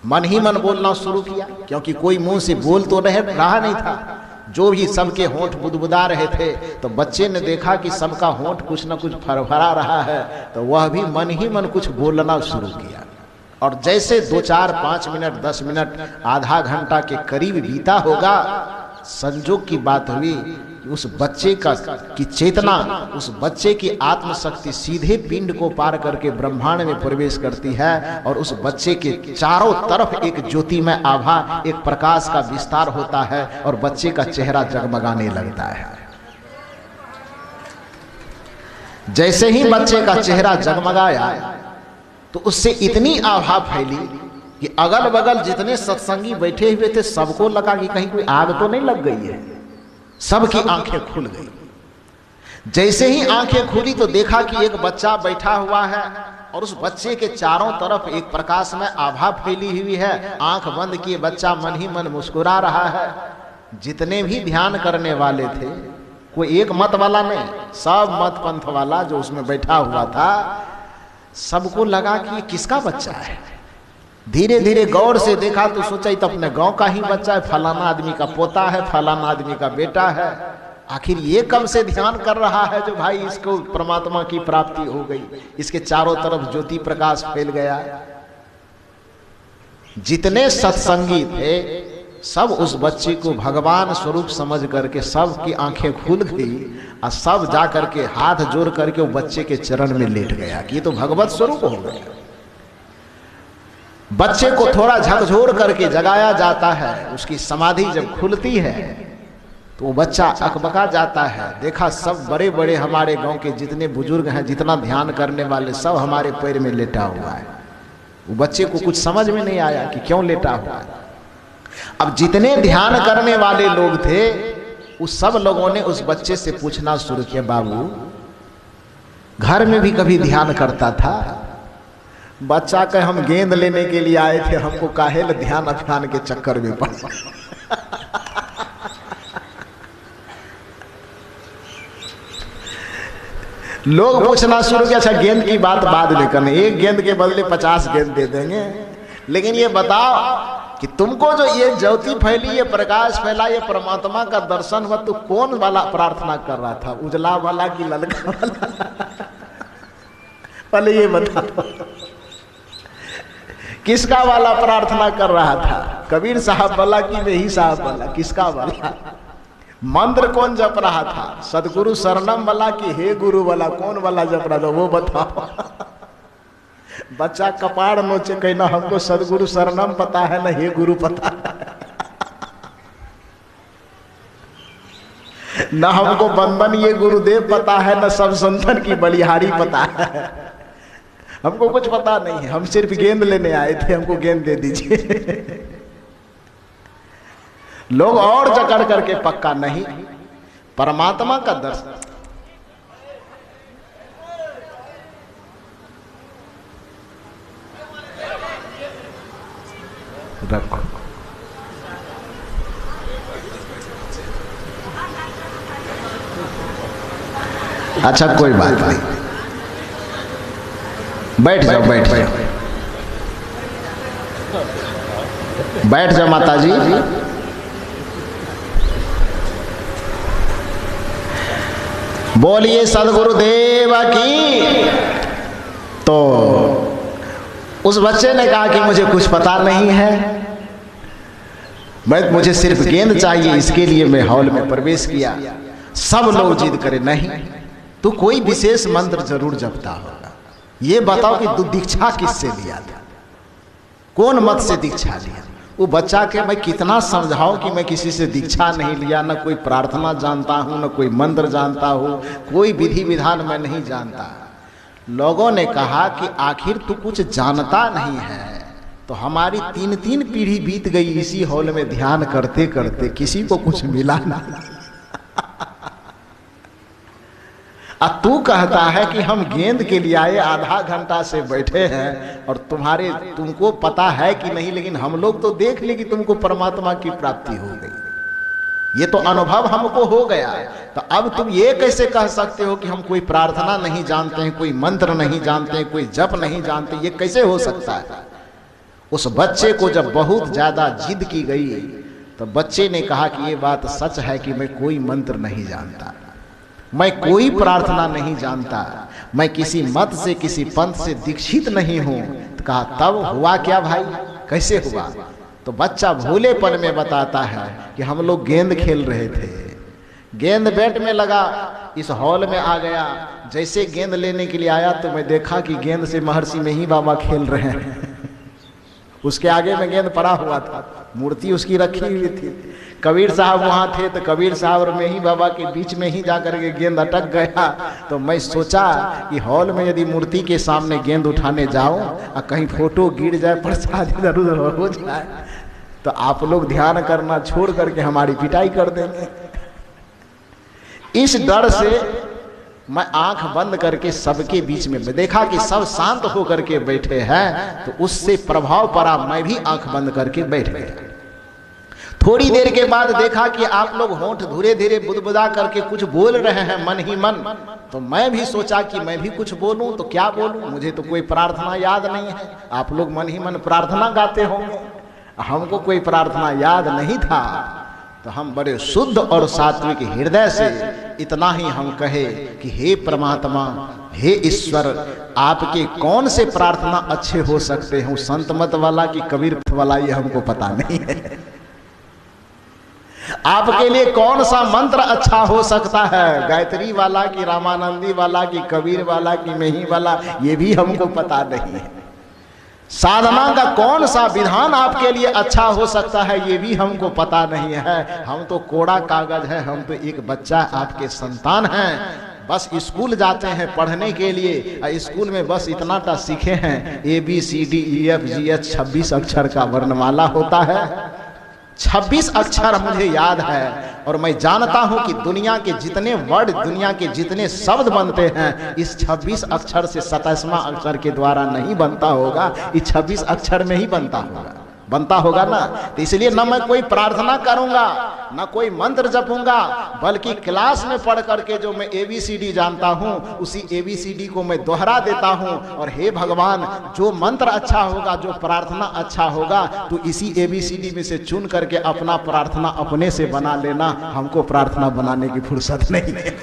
[SPEAKER 1] मन ही मन बोलना शुरू किया, क्योंकि कोई मुंह से बोल तो रहा नहीं था। जो भी सबके होंठ बुदबुदा रहे थे, तो बच्चे ने देखा कि सबका होंठ कुछ न कुछ फरफरा रहा है, तो वह भी मन ही मन कुछ बोलना शुरू किया। और जैसे 2, 4, 5 मिनट, 10 मिनट, आधा घंटा के करीब बीता होगा, संजोग की बात हुई कि उस बच्चे की चेतना, उस बच्चे की आत्मशक्ति सीधे पिंड को पार करके ब्रह्मांड में प्रवेश करती है और उस बच्चे के चारों तरफ एक ज्योतिमय आभा, एक प्रकाश का विस्तार होता है और बच्चे का चेहरा जगमगाने लगता है। जैसे ही बच्चे का चेहरा जगमगाया तो उससे इतनी आभा फैली कि अगल बगल जितने सत्संगी बैठे हुए थे सबको लगा कि कहीं कोई आग तो नहीं लग गई है। सबकी आंखें खुल गई। जैसे ही आंखें खुली तो देखा कि एक बच्चा बैठा हुआ है और उस बच्चे के चारों तरफ एक प्रकाश में आभा फैली हुई है। आंख बंद किए बच्चा मन ही मन मुस्कुरा रहा है। जितने भी ध्यान करने वाले थे, कोई एक मत वाला नहीं, सब मत पंथ वाला जो उसमें बैठा हुआ था, सबको लगा कि ये किसका बच्चा है। धीरे धीरे गौर से देखा तो सोचा तो अपने गांव का ही बच्चा है, फलाना आदमी का पोता है, फलाना आदमी का बेटा है। आखिर ये कब से ध्यान कर रहा है जो भाई इसको परमात्मा की प्राप्ति हो गई, इसके चारों तरफ ज्योति प्रकाश फैल गया। जितने सत्संगी थे सब उस बच्चे को भगवान स्वरूप समझ करके सबकी आंखें खुल गई और सब जा करके हाथ जोड़ करके वो बच्चे के चरण में लेट गया कि ये तो भगवत स्वरूप हो गया। बच्चे को थोड़ा झकझोर करके जगाया जाता है। उसकी समाधि जब खुलती है तो वो बच्चा अकबका जाता है। देखा सब बड़े बड़े हमारे गांव के जितने बुजुर्ग हैं, जितना ध्यान करने वाले, सब हमारे पैर में लेटा हुआ है। वो बच्चे को कुछ समझ में नहीं आया कि क्यों लेटा हुआ है। अब जितने ध्यान करने वाले लोग थे उस सब लोगों ने उस बच्चे से पूछना शुरू किया, बाबू घर में भी कभी ध्यान करता था? बच्चा कहे हम गेंद लेने के लिए आए थे, हमको काहेल ध्यान अध्यान के चक्कर में पड़ा। लोग पूछना शुरू किया, अच्छा गेंद की बात बाद में करनी, एक गेंद के बदले 50 गेंद दे देंगे, लेकिन ये बताओ कि तुमको जो ये ज्योति फैली, ये प्रकाश फैला, ये परमात्मा का दर्शन हुआ, तो कौन वाला प्रार्थना कर रहा था, उजला वाला कि ललका वाला? पहले ये बताओ किसका वाला प्रार्थना कर रहा था? कबीर साहब वाला कि वही साहब वाला? किसका वाला? मंत्र कौन जप रहा था? सदगुरु शरणम वाला कि हे गुरु वाला? कौन वाला जप रहा था वो बताओ। बच्चा कपाड़ नोचे कहना हमको सदगुरु शरणम पता है ना हे गुरु पता है, ना हमको बंधन ये गुरुदेव पता है, ना सब संतन की बलिहारी पता है, हमको कुछ पता नहीं है, हम सिर्फ गेंद लेने आए थे, हमको गेंद दे दीजिए। लोग और जकड़ करके पक्का नहीं, परमात्मा का दर्शन। रखो अच्छा कोई बात नहीं, बैठ जाओ बैठ जाओ बैठ जाओ माता जी। बोलिए सदगुरुदेव की। तो उस बच्चे ने कहा कि मुझे कुछ पता नहीं है, मुझे सिर्फ गेंद चाहिए, इसके लिए मैं हॉल में प्रवेश किया। सब लोग जिद करे नहीं, तू कोई विशेष मंत्र जरूर जपता होगा, ये बताओ कि तू दीक्षा किससे लिया था, कौन मत से दीक्षा लिया? वो बच्चा के मैं कितना समझाऊं कि मैं किसी से दीक्षा नहीं लिया, ना कोई प्रार्थना जानता हूं, ना कोई मंत्र जानता हूं, कोई विधि विधान मैं नहीं जानता। लोगों ने कहा कि आखिर तू कुछ जानता नहीं है। तो हमारी 3-3 पीढ़ी बीत गई इसी हॉल में ध्यान करते करते, किसी को कुछ मिला ना। अब तू कहता है कि हम गेंद के लिए आए, आधा घंटा से बैठे हैं और तुमको पता है कि नहीं, लेकिन हम लोग तो देख ले कि तुमको परमात्मा की प्राप्ति हो गई, ये तो अनुभव हमको हो गया। तो अब तुम ये कैसे कह सकते हो कि हम कोई प्रार्थना नहीं जानते हैं, कोई मंत्र नहीं जानते हैं, कोई जप नहीं जानते, ये कैसे हो सकता है? उस बच्चे को जब बहुत ज्यादा जिद की गई तो बच्चे ने कहा कि ये बात सच है कि मैं कोई मंत्र नहीं जानता, मैं कोई प्रार्थना नहीं जानता, मैं किसी मत से किसी पंथ से दीक्षित नहीं हूं। तो कहा तब हुआ क्या भाई, कैसे हुआ? तो बच्चा भोलेपन में बताता है कि हम लोग गेंद खेल रहे थे, गेंद बैट में लगा, इस हॉल में आ गया, जैसे गेंद लेने के लिए आया तो मैं देखा कि गेंद से महर्षि में ही बाबा खेल रहे हैं। उसके आगे में गेंद पड़ा हुआ था, मूर्ति उसकी रखी हुई थी, कबीर साहब वहां थे, तो कबीर साहब और में ही बाबा के बीच में ही जाकर के गेंद अटक गया। तो मैं सोचा कि हॉल में यदि मूर्ति के सामने गेंद उठाने जाऊं और कहीं फोटो गिर जाए, प्रसाद इधर उधर हो जाए, तो आप लोग ध्यान करना छोड़ करके हमारी पिटाई कर देंगे। इस डर से मैं आंख बंद करके सबके बीच में देखा कि सब शांत होकर के बैठे हैं, तो उससे प्रभाव पड़ा, मैं भी आंख बंद करके बैठ गया। थोड़ी देर के बाद देखा कि आप लोग होंठ धीरे धीरे बुदबुदा करके कुछ बोल रहे हैं मन ही मन। तो मैं भी सोचा कि मैं भी कुछ बोलूं, तो क्या बोलूं, मुझे तो कोई प्रार्थना याद नहीं है। आप लोग मन ही मन प्रार्थना गाते होंगे, हमको कोई प्रार्थना याद नहीं था। तो हम बड़े शुद्ध और सात्विक हृदय से इतना ही हम कहे कि हे परमात्मा, हे ईश्वर, आपके कौन से प्रार्थना अच्छे हो सकते हैं, संत मत वाला कि कबीर वाला, ये हमको पता नहीं है। आपके लिए कौन सा मंत्र अच्छा हो सकता है, गायत्री वाला कि रामानंदी वाला कि कबीर वाला कि मेही वाला, ये भी हमको पता नहीं है। साधना का कौन सा विधान आपके लिए अच्छा हो सकता है, ये भी हमको पता नहीं है। हम तो कोड़ा कागज है, हम तो एक बच्चा आपके संतान हैं, बस स्कूल जाते हैं पढ़ने के लिए, स्कूल में बस इतना टा सीखे हैं, ABCDEFGH 26 अक्षर का वर्णमाला होता है, 26 अक्षर मुझे याद है। और मैं जानता हूं कि दुनिया के जितने वर्ड, दुनिया के जितने शब्द बनते हैं, इस 26 अक्षर से 27वां अक्षर के द्वारा नहीं बनता होगा, इस 26 अक्षर में ही बनता होगा। बनता होगा ना। तो इसलिए ना मैं कोई प्रार्थना करूंगा, ना कोई मंत्र जपूंगा, बल्कि क्लास में पढ़ करके जो मैं ABCD जानता हूं उसी ABCD को मैं दोहरा देता हूं। और हे भगवान, जो मंत्र अच्छा होगा, जो प्रार्थना अच्छा होगा, तो इसी ABCD में से चुन करके अपना प्रार्थना अपने से बना लेना, हमको प्रार्थना बनाने की फुर्सत नहीं है।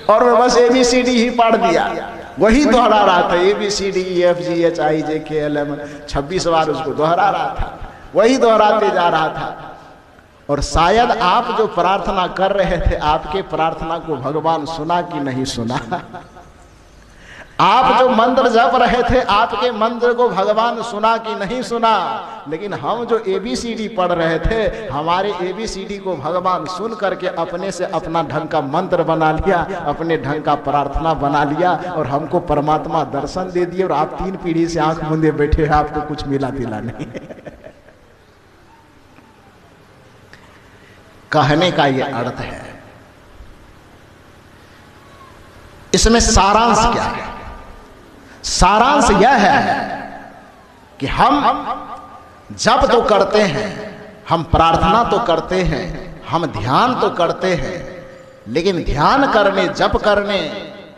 [SPEAKER 1] और मैं बस ABCD ही पढ़ दिया, वही दोहरा रहा था, ABCDEFGHIJKL 26 बार उसको दोहरा रहा था, वही दोहराते जा रहा था। और शायद आप जो प्रार्थना कर रहे थे, आपके प्रार्थना को भगवान सुना कि नहीं सुना। आप जो मंत्र जप रहे थे, आपके मंत्र को भगवान सुना कि नहीं सुना। लेकिन हम जो ABCD पढ़ रहे थे, हमारे ABCD को भगवान सुन करके अपने से अपना ढंग का मंत्र बना लिया, अपने ढंग का प्रार्थना बना लिया, और हमको परमात्मा दर्शन दे दिए। और आप 3 पीढ़ी से आंख मूंदे बैठे हैं, आपको कुछ मिला दिला नहीं। कहने का ये अर्थ है, इसमें सारांश क्या है? सारांश यह है कि हम जप तो करते हैं, हम प्रार्थना तो करते हैं, हम ध्यान तो करते हैं, लेकिन ध्यान करने, जप करने,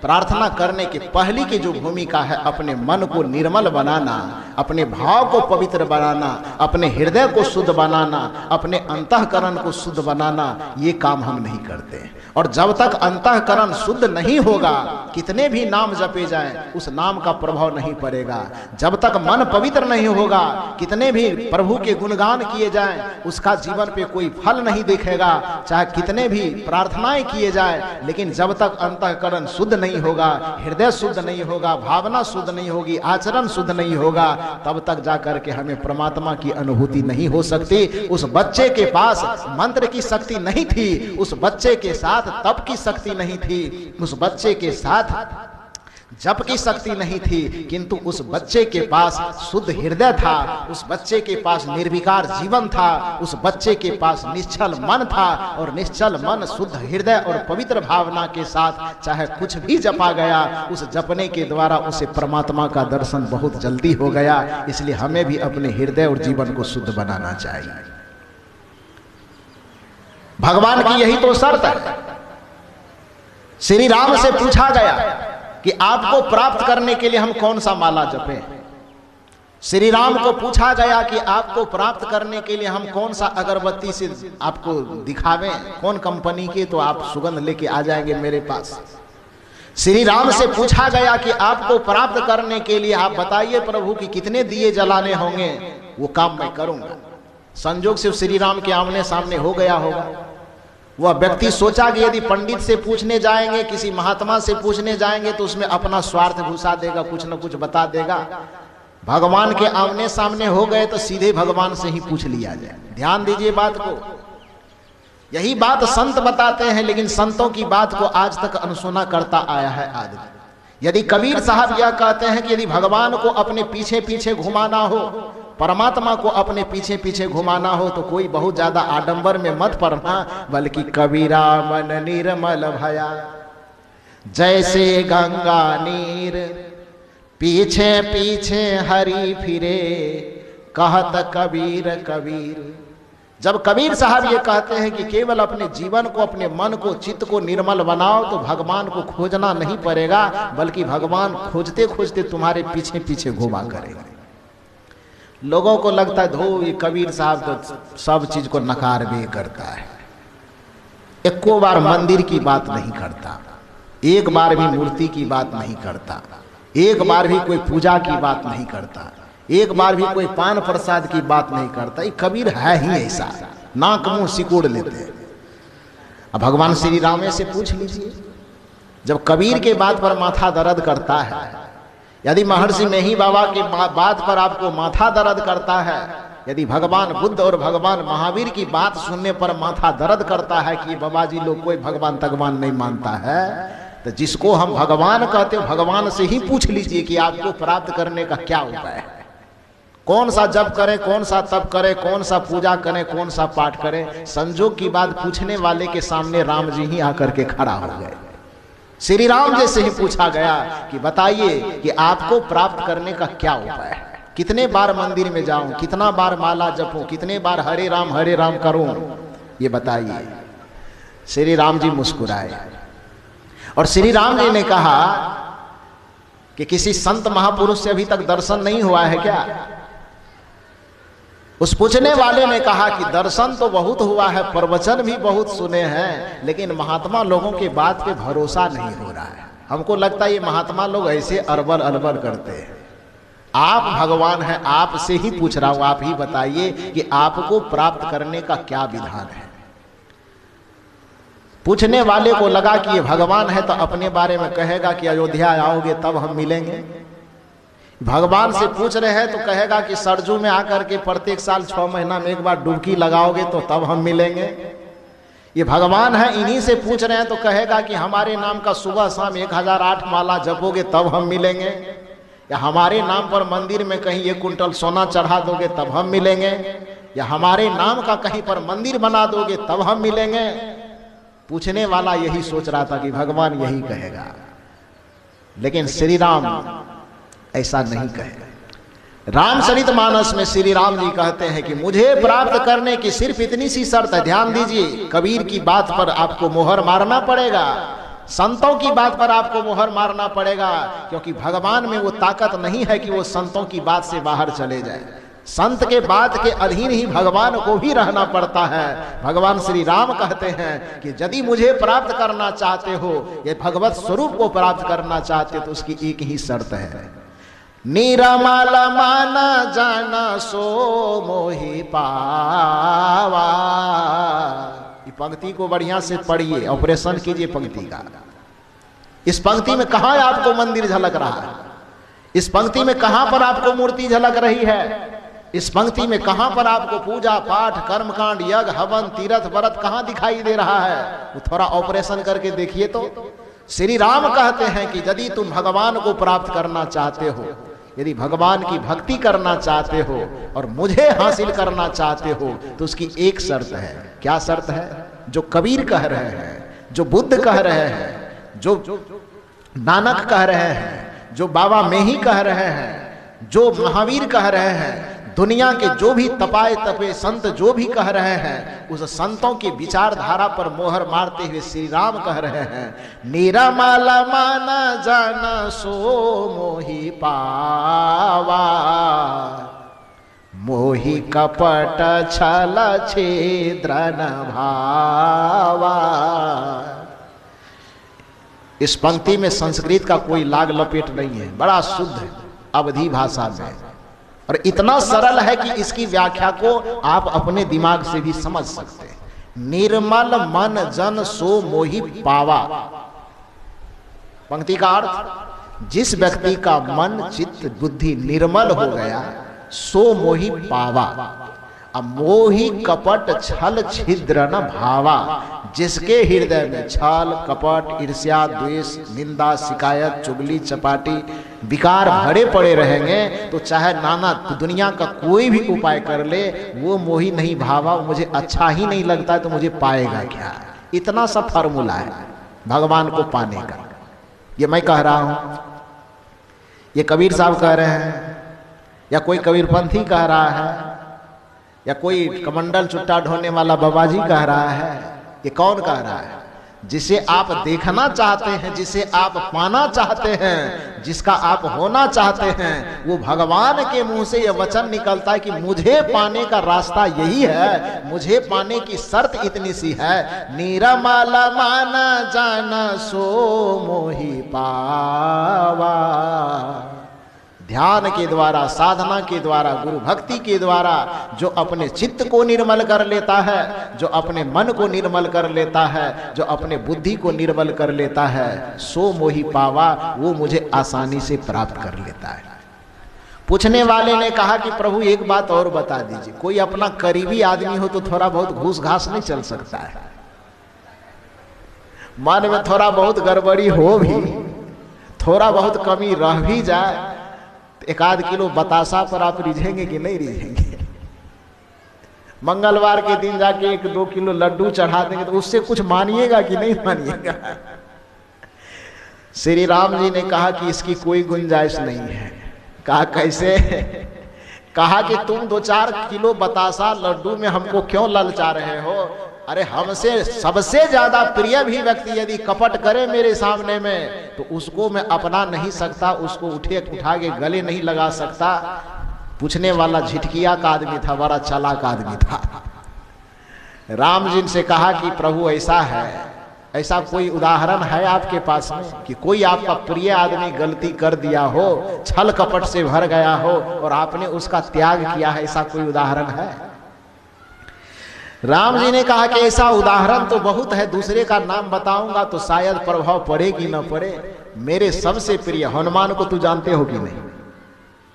[SPEAKER 1] प्रार्थना करने की पहली की जो भूमिका है, अपने मन को निर्मल बनाना, अपने भाव को पवित्र बनाना, अपने हृदय को शुद्ध बनाना, अपने अंतःकरण को शुद्ध बनाना, ये काम हम नहीं करते। और जब तक अंतःकरण शुद्ध नहीं होगा, कितने भी नाम जपे जाएं, उस नाम का प्रभाव नहीं पड़ेगा। जब तक मन पवित्र नहीं होगा, कितने भी प्रभु के गुणगान किए जाएं, उसका जीवन पे कोई फल नहीं दिखेगा। चाहे कितने भी प्रार्थनाएं किए जाएं, लेकिन जब तक अंतःकरण शुद्ध नहीं होगा, हृदय शुद्ध नहीं होगा, भावना शुद्ध नहीं होगी, आचरण शुद्ध नहीं होगा, तब तक जाकर के हमें परमात्मा की अनुभूति नहीं हो सकती। उस बच्चे के पास मंत्र की शक्ति नहीं थी, उस बच्चे के साथ तप की शक्ति नहीं थी, उस बच्चे के साथ जप की शक्ति नहीं थी, किंतु उस बच्चे के पास शुद्ध हृदय था, उस बच्चे के पास निर्विकार जीवन था, उस बच्चे के पास निश्चल मन था। और निश्चल मन, शुद्ध हृदय और पवित्र भावना के साथ चाहे कुछ भी जपा गया, उस जपने के द्वारा उसे परमात्मा का दर्शन बहुत जल्दी हो गया। इसलिए हमें भी अपने हृदय और जीवन को शुद्ध बनाना चाहिए। भगवान की यही तो शर्त है। श्री राम से पूछा गया कि आपको प्राप्त करने के लिए हम कौन सा माला जपें। श्री राम को पूछा गया कि आपको प्राप्त करने के लिए हम कौन सा अगरबत्ती से आपको दिखावें, कौन कंपनी के, तो आप सुगंध लेके आ जाएंगे मेरे पास। श्री राम से पूछा गया कि आपको प्राप्त करने के लिए आप बताइए प्रभु कि कितने दिए जलाने होंगे, वो काम मैं करूंगा। संजोग से श्री राम के आमने सामने हो गया होगा। वह व्यक्ति सोचा कि यदि पंडित से पूछने जाएंगे, किसी महात्मा से पूछने जाएंगे, तो उसमें अपना स्वार्थ घुसा देगा, कुछ न कुछ बता देगा। भगवान के आमने सामने हो गए तो सीधे भगवान से ही पूछ लिया जाए। ध्यान दीजिए बात को, यही बात संत बताते हैं, लेकिन संतों की बात को आज तक अनसुना करता आया है आदमी। यदि कबीर साहब यह कहते हैं कि यदि भगवान को अपने पीछे पीछे घुमाना हो, परमात्मा को अपने पीछे पीछे घुमाना हो, तो कोई बहुत ज्यादा आडंबर में मत पड़ना, बल्कि कबीरा मन निर्मल भया जैसे गंगा नीर, पीछे पीछे हरि फिरे कहत कबीर कबीर। जब कबीर साहब ये कहते हैं कि केवल अपने जीवन को, अपने मन को, चित्त को निर्मल बनाओ, तो भगवान को खोजना नहीं पड़ेगा, बल्कि भगवान खोजते खोजते तुम्हारे पीछे पीछे घुमा करेगा। लोगों को लगता है धो ये कबीर साहब तो सब चीज को नकार भी करता है, एको बार मंदिर की बात नहीं करता, एक बार भी मूर्ति की बात नहीं करता, एक बार भी कोई पूजा की बात नहीं करता, एक बार भी कोई पान प्रसाद की बात नहीं करता। ये कबीर है ही ऐसा, नाक मुंह सिकोड़ लेते हैं। अब भगवान श्री राम से पूछ लीजिए, जब कबीर के बात पर माथा दर्द करता है, यदि महर्षि मेही बाबा की बात पर आपको माथा दर्द करता है, यदि भगवान बुद्ध और भगवान महावीर की बात सुनने पर माथा दर्द करता है कि बाबा जी लोग कोई भगवान तगवान नहीं मानता है, तो जिसको हम भगवान कहते हो, भगवान से ही पूछ लीजिए कि आपको प्राप्त करने का क्या उपाय है। कौन सा जप करें, कौन सा तप करें, कौन सा पूजा करें, कौन सा पाठ करें। संजोग की बात पूछने वाले के सामने राम जी ही आकर के खड़ा हो गए। श्री राम जी से ही पूछा गया कि बताइए कि आपको प्राप्त करने का क्या उपाय है, कितने बार मंदिर में जाऊं, कितना बार माला जपूं, कितने बार हरे राम करूं, ये बताइए। श्री राम जी मुस्कुराए और श्री राम जी ने कहा कि किसी संत महापुरुष से अभी तक दर्शन नहीं हुआ है क्या? उस पूछने वाले ने कहा कि दर्शन तो बहुत हुआ है, प्रवचन भी बहुत सुने हैं, लेकिन महात्मा लोगों के बात पे भरोसा नहीं हो रहा है। हमको लगता है ये महात्मा लोग ऐसे अरबल अलबल करते हैं। आप भगवान हैं, आपसे ही पूछ रहा हूं, आप ही बताइए कि आपको प्राप्त करने का क्या विधान है। पूछने वाले को लगा कि ये भगवान है तो अपने बारे में कहेगा कि अयोध्या आओगे तब हम मिलेंगे। भगवान से पूछ रहे हैं तो कहेगा कि सरजू में आकर के प्रत्येक साल 6 महीना में एक बार डुबकी लगाओगे तो तब हम मिलेंगे। ये भगवान है, इन्हीं से पूछ रहे हैं तो कहेगा कि हमारे नाम का सुबह शाम 1008 माला जपोगे तब हम मिलेंगे, या हमारे नाम पर मंदिर में कहीं 1 कुंटल सोना चढ़ा दोगे तब हम मिलेंगे, या हमारे नाम का कहीं पर मंदिर बना दोगे तब हम मिलेंगे। पूछने वाला यही सोच रहा था कि भगवान यही कहेगा, लेकिन श्री राम ऐसा नहीं कहे। रामचरितमानस में श्री राम जी कहते हैं कि मुझे प्राप्त करने की सिर्फ इतनी सी शर्त है। ध्यान दीजिए, कबीर की बात पर आपको मोहर मारना पड़ेगा, संतों की बात पर आपको मोहर मारना पड़ेगा, क्योंकि भगवान में वो ताकत नहीं है कि वो संतों की बात से बाहर चले जाए। संत के बात के अधीन ही भगवान को भी रहना पड़ता है। भगवान श्री राम कहते हैं कि यदि मुझे प्राप्त करना चाहते हो, ये भगवत स्वरूप को प्राप्त करना चाहते हो, तो उसकी एक ही शर्त है, निरमल माना जाना सो मोहि पावा। ये पंक्ति को बढ़िया से पढ़िए, ऑपरेशन कीजिए पंक्ति का। इस पंक्ति में कहां आपको मंदिर झलक रहा है? इस पंक्ति में कहां पर आपको मूर्ति झलक रही है? इस पंक्ति में कहां पर आपको पूजा पाठ कर्मकांड यज्ञ हवन तीर्थ व्रत कहां दिखाई दे रहा है? वो थोड़ा ऑपरेशन करके देखिए। तो श्री राम कहते हैं कि यदि तुम भगवान को प्राप्त करना चाहते हो, यदि भगवान की भक्ति करना चाहते हो और मुझे हासिल करना चाहते हो, तो उसकी एक शर्त है। क्या शर्त है? जो कबीर कह रहे हैं, जो बुद्ध कह रहे हैं, जो नानक कह रहे हैं, जो बाबा मेही कह रहे हैं, जो महावीर कह रहे हैं, दुनिया के जो भी तपाए तपे संत जो भी कह रहे हैं, उस संतों की विचारधारा पर मोहर मारते हुए श्री राम कह रहे हैं, निरमल माना जाना सो मोहि पावा, मोहि कपट छल छिद्रन भावा। इस पंक्ति में संस्कृत का कोई लाग लपेट नहीं है, बड़ा शुद्ध अवधी भाषा में, और इतना सरल है कि इसकी व्याख्या को आप अपने दिमाग से भी समझ सकते हैं। निर्मल मन जन सो मोहि पावा। पंक्ति का अर्थ, जिस व्यक्ति का मन चित्त बुद्धि निर्मल हो गया सो मोहि पावा। अब मोहि कपट छल छिद्र न भावा, जिसके हृदय में छल कपट ईर्ष्या द्वेष निंदा शिकायत चुगली चपाटी विकार भरे पड़े रहेंगे, तो चाहे नाना दुनिया का कोई भी उपाय कर ले, वो मोहि नहीं भावा, मुझे अच्छा ही नहीं लगता है, तो मुझे पाएगा क्या? इतना सा फॉर्मूला है भगवान को पाने का। ये मैं कह रहा हूं, ये कबीर साहब कह रहे हैं, या कोई कबीरपंथी कह रहा है, या कोई कमंडल चुट्टा ढोने वाला बाबाजी कह रहा है। ये कौन कह रहा है? जिसे आप देखना चाहते हैं, जिसे आप पाना चाहते हैं, जिसका आप होना चाहते हैं, वो भगवान के मुंह से यह वचन निकलता है कि मुझे पाने का रास्ता यही है, मुझे पाने की शर्त इतनी सी है, निरमल माना जाना सो मोहि पावा। ध्यान के द्वारा, साधना के द्वारा, गुरु भक्ति के द्वारा जो अपने चित्त को निर्मल कर लेता है, जो अपने मन को निर्मल कर लेता है, जो अपने बुद्धि को निर्मल कर लेता है, सो मोहि पावा, वो मुझे आसानी से प्राप्त कर लेता है। पूछने वाले ने कहा कि प्रभु एक बात और बता दीजिए, कोई अपना करीबी आदमी हो तो थोड़ा बहुत घूस घास नहीं चल सकता है? मन में थोड़ा बहुत गड़बड़ी हो भी, थोड़ा बहुत कमी रह भी जाए, 1-8 किलो बतासा पर आप रिझेंगे कि नहीं रिझेंगे? मंगलवार के दिन जाके 1-2 किलो लड्डू चढ़ा देंगे तो उससे कुछ मानिएगा कि नहीं मानिएगा? श्री राम जी ने कहा कि इसकी कोई गुंजाइश नहीं है। कहा कैसे? कहा कि तुम 2-4 किलो बतासा लड्डू में हमको क्यों ललचा रहे हो? अरे हमसे सबसे ज्यादा प्रिय भी व्यक्ति यदि कपट करे मेरे सामने में तो उसको मैं अपना नहीं सकता, उसको उठा के गले नहीं लगा सकता। पूछने वाला झिटकिया का आदमी था, बड़ा चालाक आदमी था। राम जी से कहा कि प्रभु ऐसा है, ऐसा कोई उदाहरण है आपके पास में कि कोई आपका प्रिय आदमी गलती कर दिया हो, छल कपट से भर गया हो और आपने उसका त्याग किया है, ऐसा कोई उदाहरण है? राम जी ने कहा कि ऐसा उदाहरण तो बहुत है, दूसरे का नाम बताऊंगा तो शायद प्रभाव पड़ेगी न पड़े। मेरे सबसे प्रिय हनुमान को तू जानते हो कि नहीं?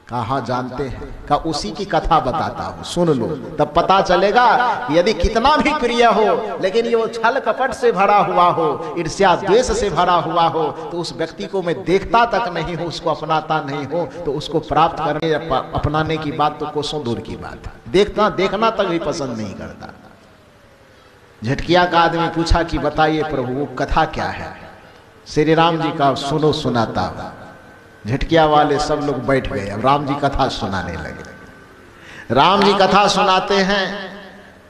[SPEAKER 1] कहा हाँ जानते हैं। कहा उसी की कथा बताता हूं, सुन लो, तब पता चलेगा कि यदि कितना भी प्रिय हो लेकिन ये वो छल कपट से भरा हुआ हो, ईर्ष्या द्वेष से भरा हुआ हो, तो उस व्यक्ति को मैं देखता तक नहीं हो, उसको अपनाता नहीं हो, तो उसको प्राप्त करने या अपनाने की बात तो कोसों दूर की बात है। देखना तक भी पसंद नहीं करता। झटकिया का आदमी पूछा कि बताइए प्रभु वो कथा क्या है? श्री राम जी का सुनो सुनाता हूं। झटकिया वाले सब लोग बैठ गए, अब राम जी कथा सुनाने लगे। राम जी कथा सुनाते हैं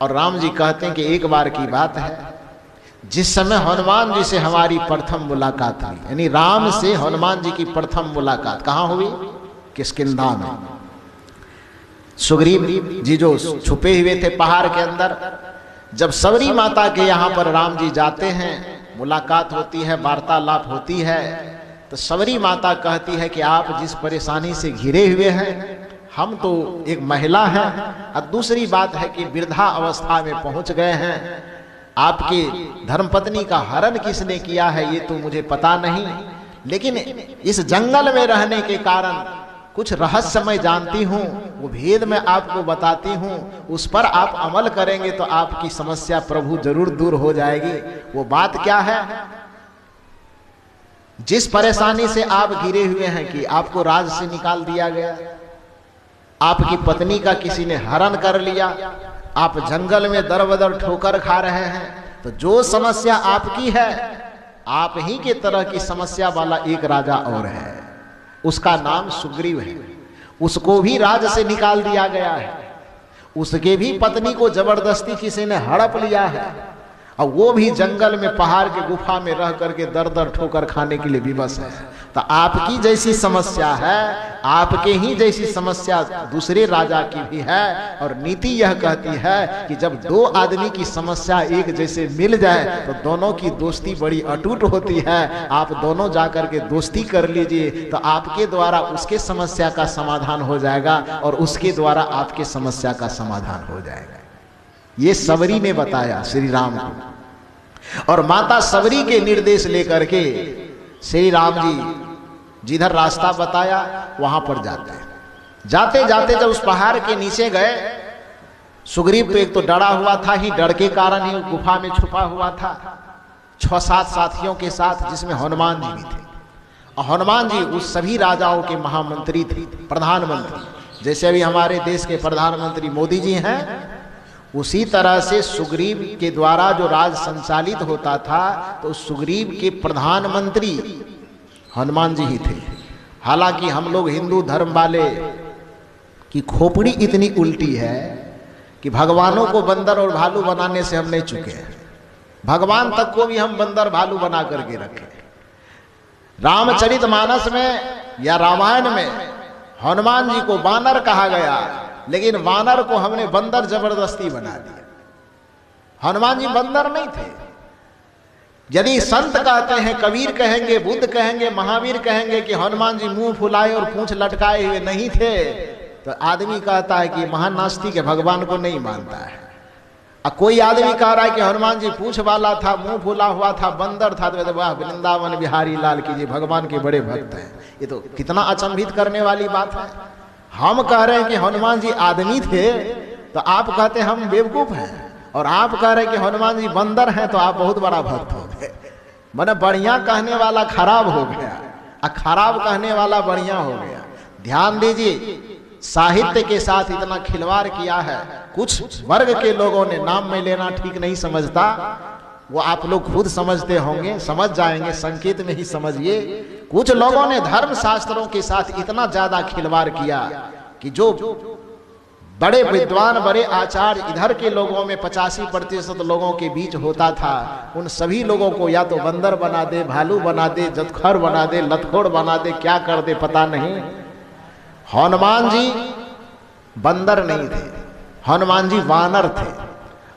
[SPEAKER 1] और राम जी कहते हैं कि एक बार की बात है, जिस समय हनुमान जी से हमारी प्रथम मुलाकात हुई, यानी राम से हनुमान जी की प्रथम मुलाकात कहाँ हुई? किष्किंधा में। सुग्रीव जी जो छुपे हुए थे पहाड़ के अंदर, जब सबरी माता के यहाँ पर राम जी जाते हैं, मुलाकात होती है, वार्तालाप होती है, तो सबरी माता कहती है कि आप जिस परेशानी से घिरे हुए हैं, हम तो एक महिला हैं और दूसरी बात है कि वृद्धा अवस्था में पहुंच गए हैं। आपकी धर्मपत्नी का हरण किसने किया है ये तो मुझे पता नहीं, लेकिन इस जंगल में रहने के कारण कुछ रहस्य मैं जानती हूँ, वो भेद मैं आपको बताती हूँ, उस पर आप अमल करेंगे तो आपकी समस्या प्रभु जरूर दूर हो जाएगी। वो बात क्या है? जिस परेशानी से आप घिरे हुए हैं कि आपको राज से निकाल दिया गया, आपकी पत्नी का किसी ने हरण कर लिया, आप जंगल में दर बदर ठोकर खा रहे हैं, तो जो समस्या आपकी है, आप ही के तरह की समस्या वाला एक राजा और है, उसका नाम सुग्रीव है। उसको भी राज से निकाल दिया गया है, उसके भी पत्नी को जबरदस्ती किसी ने हड़प लिया है और वो भी जंगल में पहाड़ के गुफा में रह करके दर दर ठोकर खाने के लिए विवश है। तो आपकी जैसी समस्या है, आपके ही जैसी समस्या दूसरे राजा की भी है। और नीति यह कहती है कि जब दो आदमी की समस्या एक जैसे मिल जाए तो दोनों की दोस्ती बड़ी अटूट होती है। आप दोनों जाकर के दोस्ती कर लीजिए तो आपके द्वारा उसके समस्या का समाधान हो जाएगा और उसके द्वारा आपके समस्या का समाधान हो जाएगा। ये सबरी ने बताया श्री राम को, और माता सबरी के निर्देश लेकर के श्री राम जी जिधर रास्ता बताया वहां पर जाते जाते जब उस पहाड़ के नीचे गए, सुग्रीव तो एक तो डरा हुआ था ही, डर के कारण ही गुफा में छुपा हुआ था 6-7 साथियों के साथ, जिसमें हनुमान जी भी थे। और हनुमान जी उस सभी राजाओं के महामंत्री थे, प्रधानमंत्री। जैसे अभी हमारे देश के प्रधानमंत्री मोदी जी हैं, उसी तरह से सुग्रीव के द्वारा जो राज संचालित होता था, तो सुग्रीव के प्रधानमंत्री हनुमान जी ही थे। हालांकि हम लोग हिंदू धर्म वाले की खोपड़ी इतनी उल्टी है कि भगवानों को बंदर और भालू बनाने से हम नहीं चुके हैं, भगवान तक को भी हम बंदर भालू बना करके रखे। रामचरितमानस में या रामायण में हनुमान जी को वानर कहा गया, लेकिन वानर को हमने बंदर जबरदस्ती बना दिया। हनुमान जी बंदर नहीं थे। यदि संत कहते हैं, कबीर कहेंगे, बुद्ध कहेंगे, महावीर कहेंगे कि हनुमान जी मुंह फुलाए और पूंछ लटकाए हुए नहीं थे, तो आदमी कहता है कि महान नास्तिक है, भगवान को नहीं मानता है। कोई आदमी कह रहा है कि हनुमान जी पूंछ वाला था, मुंह फुला हुआ था, बंदर था, तो वाह वृंदावन बिहारी लाल की जी, भगवान के बड़े भक्त हैं। ये तो कितना अचंभित करने वाली बात है। हम कह रहे हैं कि हनुमान जी आदमी थे, तो आप कहते हैं हम बेवकूफ हैं, और आप कह रहे हैं कि हनुमान जी बंदर हैं, तो आप बहुत बड़ा भक्त हो गए। मैंने बढ़िया कहने वाला खराब हो गया और खराब कहने वाला बढ़िया हो गया। ध्यान दीजिए, साहित्य के साथ इतना खिलवाड़ किया है। कुछ वर्ग के लोगों ने, नाम में लेना ठीक नहीं समझता, वो आप लोग खुद समझते होंगे, समझ जाएंगे, संकेत में ही समझिए। कुछ लोगों ने धर्म शास्त्रों के साथ इतना ज्यादा खिलवाड़ किया कि जो बड़े विद्वान, बड़े आचार्य इधर के लोगों में 85% लोगों के बीच होता था, उन सभी लोगों को या तो बंदर बना दे, भालू बना दे, जतखर बना दे, लतखोर बना दे, क्या कर दे पता नहीं। हनुमान जी बंदर नहीं थे, हनुमान जी वानर थे।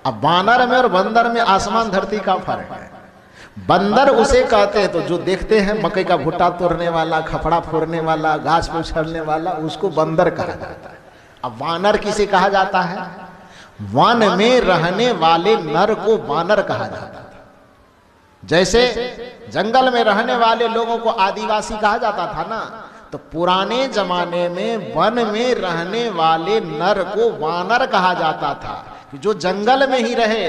[SPEAKER 1] अब वानर में और बंदर में आसमान धरती का फर्क है। बंदर उसे कहते हैं तो जो देखते हैं मकई का भुट्टा तोड़ने वाला, खपड़ा फोड़ने वाला, घास पे उछलने वाला, उसको बंदर कहा जाता है। अब वानर किसे कहा जाता है? वन में रहने वाले नर को वानर कहा जाता था। जैसे जंगल में रहने वाले लोगों को आदिवासी कहा जाता था ना, तो पुराने जमाने में वन में रहने वाले नर को वानर कहा जाता था। जो जंगल में ही रहे,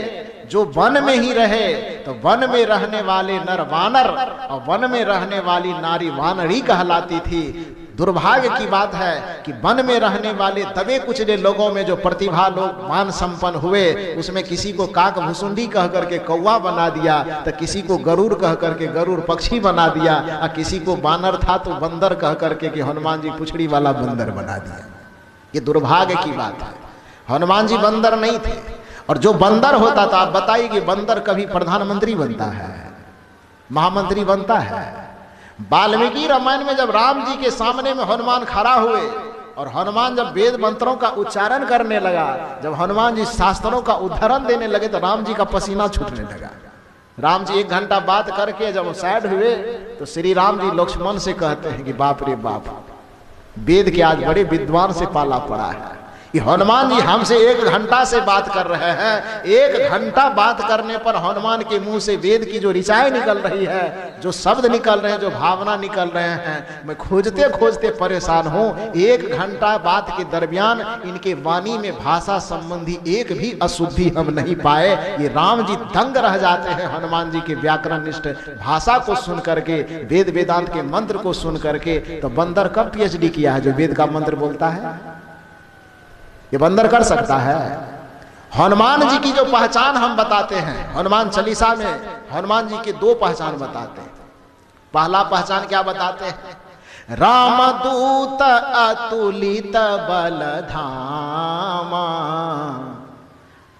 [SPEAKER 1] जो वन में ही रहे, तो वन में रहने वाले नर वानर और वन में रहने वाली नारी वानरी कहलाती थी। दुर्भाग्य की बात है कि वन में रहने वाले दबे कुचले लोगों में जो प्रतिभा लोग मान संपन्न हुए, उसमें किसी को काक भुसुंडी कह करके कौवा बना दिया, तो किसी को गरुड़ कह करके गरुड़ पक्षी बना दिया, और किसी को बानर था तो बंदर कह करके कि हनुमान जी पुछड़ी वाला बंदर बना दिया। ये दुर्भाग्य की बात है। हनुमान जी बंदर नहीं थे। और जो बंदर होता था, आप बताइए कि बंदर कभी प्रधानमंत्री बनता है, महामंत्री बनता है? वाल्मीकि रामायण में जब राम जी के सामने में हनुमान खड़ा हुए और हनुमान जब वेद मंत्रों का उच्चारण करने लगा, जब हनुमान जी शास्त्रों का उद्धरण देने लगे, तो राम जी का पसीना छूटने लगा। राम जी 1 घंटा बात करके जब साइड हुए तो श्री राम जी लक्ष्मण से कहते हैं कि बाप रे बाप, वेद के आज बड़े विद्वान से पाला पड़ा है। ये हनुमान जी हमसे 1 घंटा से बात कर रहे हैं। 1 घंटा बात करने पर हनुमान के मुंह से वेद की जो ऋचाएं निकल रही है, जो शब्द निकल रहे हैं, जो भावना निकल रहे हैं, मैं खोजते खोजते परेशान हूं। 1 घंटा बात के दरमियान इनके वाणी में भाषा संबंधी एक भी अशुद्धि हम नहीं पाए। ये राम जी दंग रह जाते हैं हनुमान जी के व्याकरण निष्ठ भाषा को सुन करके, वेद वेदांत के मंत्र को सुन करके। तो बंदर कब PhD किया है जो वेद का मंत्र बोलता है? ये बंदर कर सकता है? हनुमान जी की जो पहचान हम बताते हैं, हनुमान चालीसा में हनुमान जी के 2 पहचान बताते हैं। पहला पहचान क्या बताते हैं? रामदूत अतुलित बल धामा,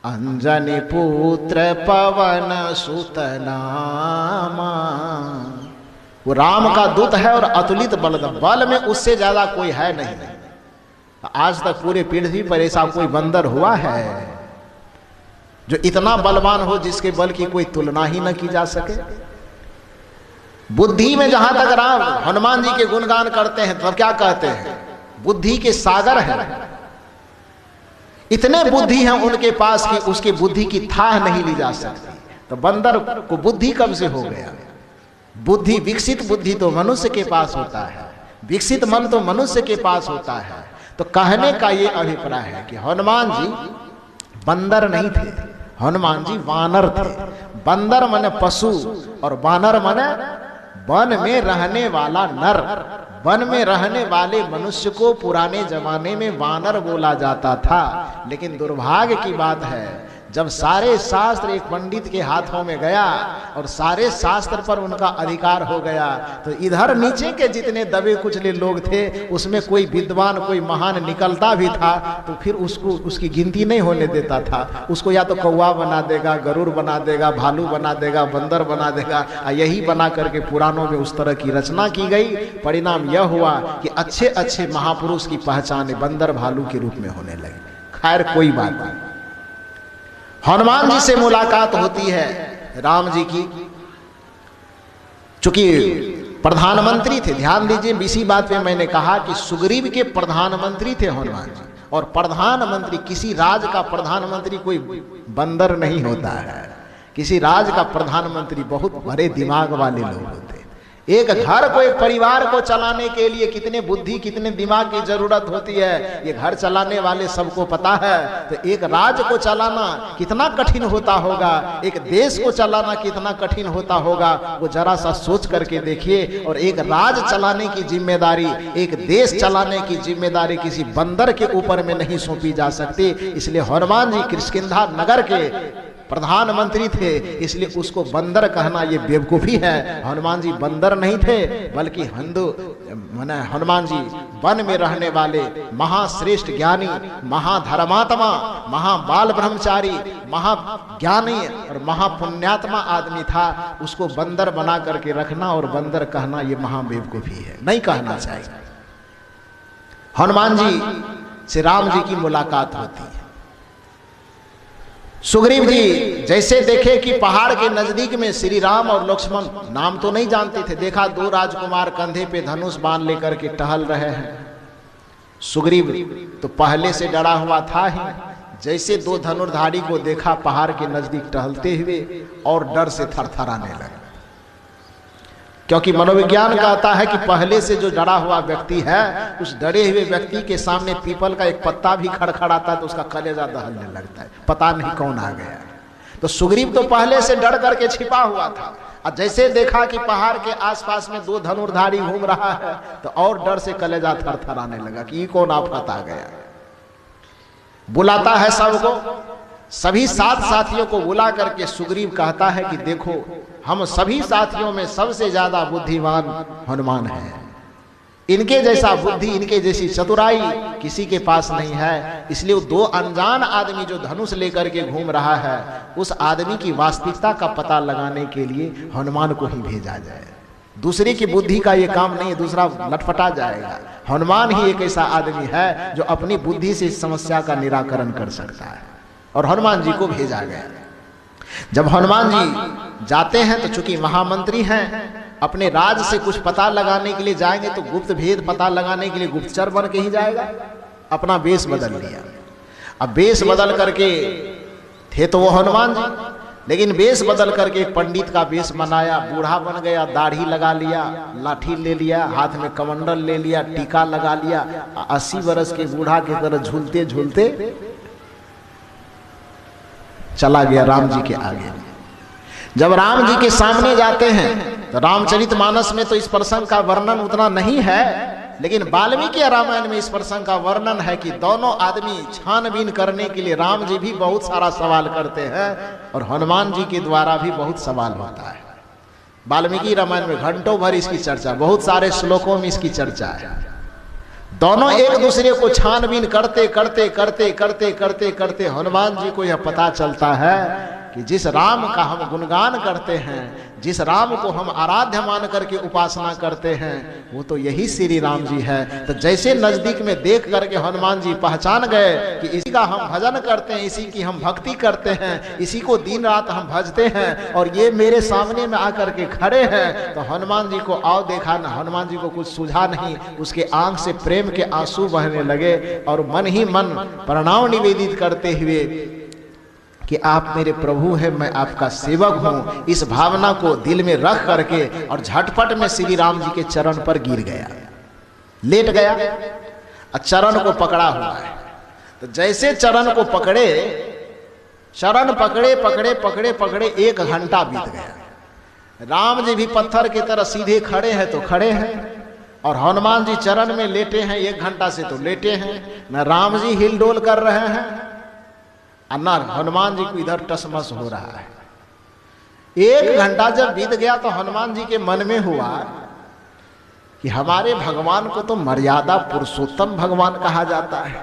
[SPEAKER 1] अंजनी पुत्र पवन सुत नामा। वो राम का दूत है और अतुलित बल में उससे ज्यादा कोई है नहीं। आज तक पूरे पृथ्वी पर ऐसा कोई बंदर हुआ है जो इतना बलवान हो जिसके बल की कोई तुलना ही न की जा सके? बुद्धि में जहां तक राम हनुमान जी के गुणगान करते हैं तब क्या कहते हैं? बुद्धि के सागर हैं। इतने बुद्धि हैं उनके पास कि उसकी बुद्धि की थाह नहीं ली जा सकती। तो बंदर को बुद्धि कब से हो गया? बुद्धि, विकसित बुद्धि तो मनुष्य के पास होता है, विकसित मन तो मनुष्य के पास होता है। तो कहने का ये अभिप्राय है कि हनुमान जी बंदर नहीं थे, हनुमान जी वानर थे। बंदर माने पशु और वानर माने वन में रहने वाला नर। वन में रहने वाले मनुष्य को पुराने जमाने में वानर बोला जाता था। लेकिन दुर्भाग्य की बात है, जब सारे शास्त्र एक पंडित के हाथों में गया और सारे शास्त्र पर उनका अधिकार हो गया, तो इधर नीचे के जितने दबे कुचले लोग थे उसमें कोई विद्वान, कोई महान निकलता भी था तो फिर उसको उसकी गिनती नहीं होने देता था। उसको या तो कौवा बना देगा, गरुड़ बना देगा, भालू बना देगा, बंदर बना देगा। यही बना करके पुराणों में उस तरह की रचना की गई। परिणाम यह हुआ कि अच्छे अच्छे महापुरुष की पहचान बंदर भालू के रूप में होने लगी। खैर कोई बात नहीं। हनुमान जी से मुलाकात होती है राम जी की। चूंकि प्रधानमंत्री थे, ध्यान दीजिए, इसी बात पे मैंने कहा कि सुग्रीव के प्रधानमंत्री थे हनुमान जी। और प्रधानमंत्री, किसी राज्य का प्रधानमंत्री कोई बंदर नहीं होता है। किसी राज्य का प्रधानमंत्री बहुत बड़े दिमाग वाले लोग होते हैं। एक घर को, एक परिवार को चलाने के लिए कितने बुद्धि, कितने दिमाग की जरूरत होती है, ये घर चलाने वाले सबको पता है। तो एक राज्य को चलाना कितना कठिन होता होगा, एक देश को चलाना कितना कठिन होता होगा, वो जरा सा सोच करके देखिए। और एक राज्य चलाने की जिम्मेदारी, एक देश चलाने की जिम्मेदारी किसी बंदर के ऊपर में नहीं सौंपी जा सकती। इसलिए हनुमान जी किष्किंधा नगर के प्रधानमंत्री थे, इसलिए उसको बंदर कहना ये बेवकूफी है। हनुमान जी बंदर नहीं थे, बल्कि हिंदू माने हनुमान जी वन में रहने वाले महाश्रेष्ठ ज्ञानी, महाधर्मात्मा, महाबाल ब्रह्मचारी, महाज्ञानी और महापुण्यात्मा आदमी था। उसको बंदर बना करके रखना और बंदर कहना ये महाबेवकूफी है, नहीं कहना चाहिए। हनुमान जी से राम जी की मुलाकात होती है। सुग्रीव जी जैसे देखे कि पहाड़ के नजदीक में श्री राम और लक्ष्मण, नाम तो नहीं जानते थे, देखा दो राजकुमार कंधे पे धनुष बांध लेकर के टहल रहे हैं। सुग्रीव तो पहले से डरा हुआ था ही, जैसे दो धनुर्धारी को देखा पहाड़ के नजदीक टहलते हुए और डर से थरथराने लगे, क्योंकि मनोविज्ञान कहता है कि पहले से जो डरा हुआ व्यक्ति है, उस डरे हुए व्यक्ति के सामने पीपल का एक पत्ता भी खड़खड़ाता है तो उसका कलेजा दहलने लगता है, पता नहीं कौन आ गया। तो सुग्रीव तो पहले से डर करके छिपा हुआ था, और जैसे देखा कि पहाड़ के आसपास में दो धनुर्धारी घूम रहा है तो और डर से कलेजा थरथराने लगा कि ये कौन आफत आ गया। बुलाता है सबको, सभी सात साथियों को बुला करके सुग्रीव कहता है कि देखो, हम सभी साथियों में सबसे ज्यादा बुद्धिमान हनुमान है। इनके जैसा बुद्धि, इनके जैसी चतुराई किसी के पास नहीं है। इसलिए वो दो अनजान आदमी जो धनुष लेकर के घूम रहा है, उस आदमी की वास्तविकता का पता लगाने के लिए हनुमान को ही भेजा जाए। दूसरे की बुद्धि का ये काम नहीं है, दूसरा लटपटा जाएगा। हनुमान ही एक ऐसा आदमी है जो अपनी बुद्धि से इस समस्या का निराकरण कर सकता है, और हनुमान जी को भेजा गया। जब हनुमान जी जाते हैं तो चूंकि महामंत्री हैं, अपने राज से कुछ पता लगाने के लिए जाएंगे तो गुप्त भेद पता लगाने के लिए गुप्तचर बन के ही जाएगा। अपना वेश बदल लिया। अब वेश बदल करके थे तो वो हनुमान जी, लेकिन वेश बदल करके एक पंडित का वेश बनाया, बूढ़ा बन गया, दाढ़ी लगा लिया, लाठी ले लिया, हाथ में कमंडल ले लिया, टीका लगा लिया, 80 वर्ष के बूढ़ा की तरह झूलते झूलते चला गया राम जी के आगे। जब राम जी के सामने जाते हैं तो रामचरितमानस में तो इस प्रसंग का वर्णन उतना नहीं है, लेकिन वाल्मीकि रामायण में इस प्रसंग का वर्णन है कि दोनों आदमी छानबीन करने के लिए राम जी भी बहुत सारा सवाल करते हैं और हनुमान जी के द्वारा भी बहुत सवाल होता है। वाल्मीकि रामायण में घंटों भर इसकी चर्चा, बहुत सारे श्लोकों में इसकी चर्चा है। दोनों एक दूसरे को छानबीन करते करते करते करते करते करते हनुमान जी को यह पता चलता है कि जिस राम का हम गुणगान करते हैं, जिस राम को हम आराध्य मान करके उपासना करते हैं, वो तो यही श्री राम जी है। तो जैसे नजदीक में देख करके हनुमान जी पहचान गए कि इसी का हम भजन करते हैं, इसी की हम भक्ति करते हैं, इसी को दिन रात हम भजते हैं, और ये मेरे सामने में आकर के खड़े हैं। तो हनुमान जी को आओ देखा ना, हनुमान जी को कुछ सूझा नहीं, उसके आंख से प्रेम के आंसू बहने लगे और मन ही मन प्रणाम निवेदित करते हुए कि आप मेरे प्रभु हैं, मैं आपका सेवक हूं, इस भावना को दिल में रख करके और झटपट में श्री राम जी के चरण पर गिर गया, लेट गया और चरण को पकड़ा हुआ है। तो जैसे चरण को पकड़े, चरण पकड़े पकड़े पकड़े पकड़े 1 घंटा बीत गया। राम जी भी पत्थर की तरह सीधे खड़े हैं तो खड़े हैं, और हनुमान जी चरण में लेटे हैं 1 घंटा से तो लेटे हैं। न राम जी हिलडोल कर रहे हैं अन्ना हनुमान जी को इधर टसमस हो रहा है। 1 घंटा जब बीत गया तो हनुमान जी के मन में हुआ कि हमारे भगवान को तो मर्यादा पुरुषोत्तम भगवान कहा जाता है,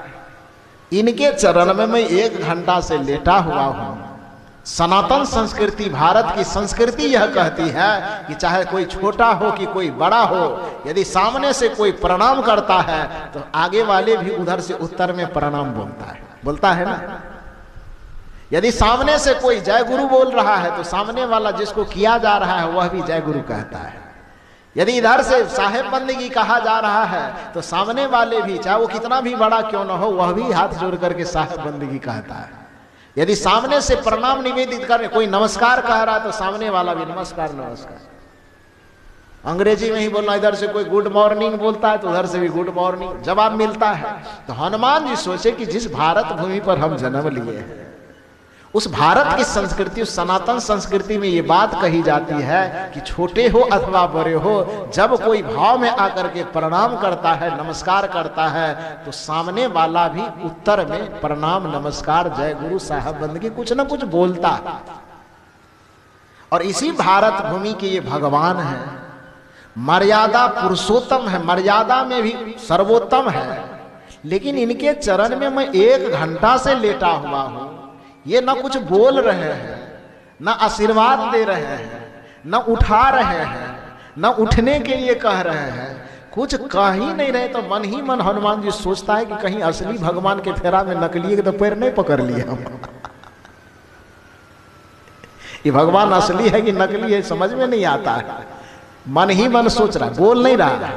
[SPEAKER 1] इनके चरण में मैं 1 घंटा से लेटा हुआ हूं। सनातन संस्कृति, भारत की संस्कृति यह कहती है कि चाहे कोई छोटा हो कि कोई बड़ा हो, यदि सामने से कोई प्रणाम करता है तो आगे वाले भी उधर से उत्तर में प्रणाम बोलता है ना। यदि सामने से कोई जय गुरु बोल रहा है तो सामने वाला जिसको किया जा रहा है वह भी जय गुरु कहता है। यदि इधर से साहेब बंदगी कहा जा रहा है तो सामने वाले भी, चाहे वो कितना भी बड़ा क्यों न हो, वह भी हाथ जोड़ करके साहेब बंदगी कहता है। यदि सामने से प्रणाम निवेदित करने कोई नमस्कार कह रहा है तो सामने वाला भी नमस्कार नमस्कार। अंग्रेजी में ही बोलना, इधर से कोई गुड मॉर्निंग बोलता है तो उधर से भी गुड मॉर्निंग जवाब मिलता है। तो हनुमान जी सोचे कि जिस भारत भूमि पर हम जन्म लिए हैं उस भारत की संस्कृति, उस सनातन संस्कृति में ये बात कही जाती है कि छोटे हो अथवा बड़े हो, जब कोई भाव में आकर के प्रणाम करता है, नमस्कार करता है, तो सामने वाला भी उत्तर में प्रणाम, नमस्कार, जय गुरु साहब बंदगी कुछ ना कुछ बोलता है। और इसी भारत भूमि के ये भगवान है, मर्यादा पुरुषोत्तम है, मर्यादा में भी सर्वोत्तम है, लेकिन इनके चरण में मैं 1 घंटा से लेटा हुआ हूं। ये न कुछ बोल रहे हैं, न आशीर्वाद दे रहे हैं, न उठा रहे हैं, न उठने के लिए कह रहे हैं, कुछ कह ही नहीं रहे। तो मन ही मन हनुमान जी सोचता है कि कहीं असली भगवान के फेरा में नकली के तो पैर नहीं पकड़ लिए हम। ये भगवान असली है कि नकली है समझ में नहीं आता है। मन ही मन सोच रहा, बोल नहीं रहा।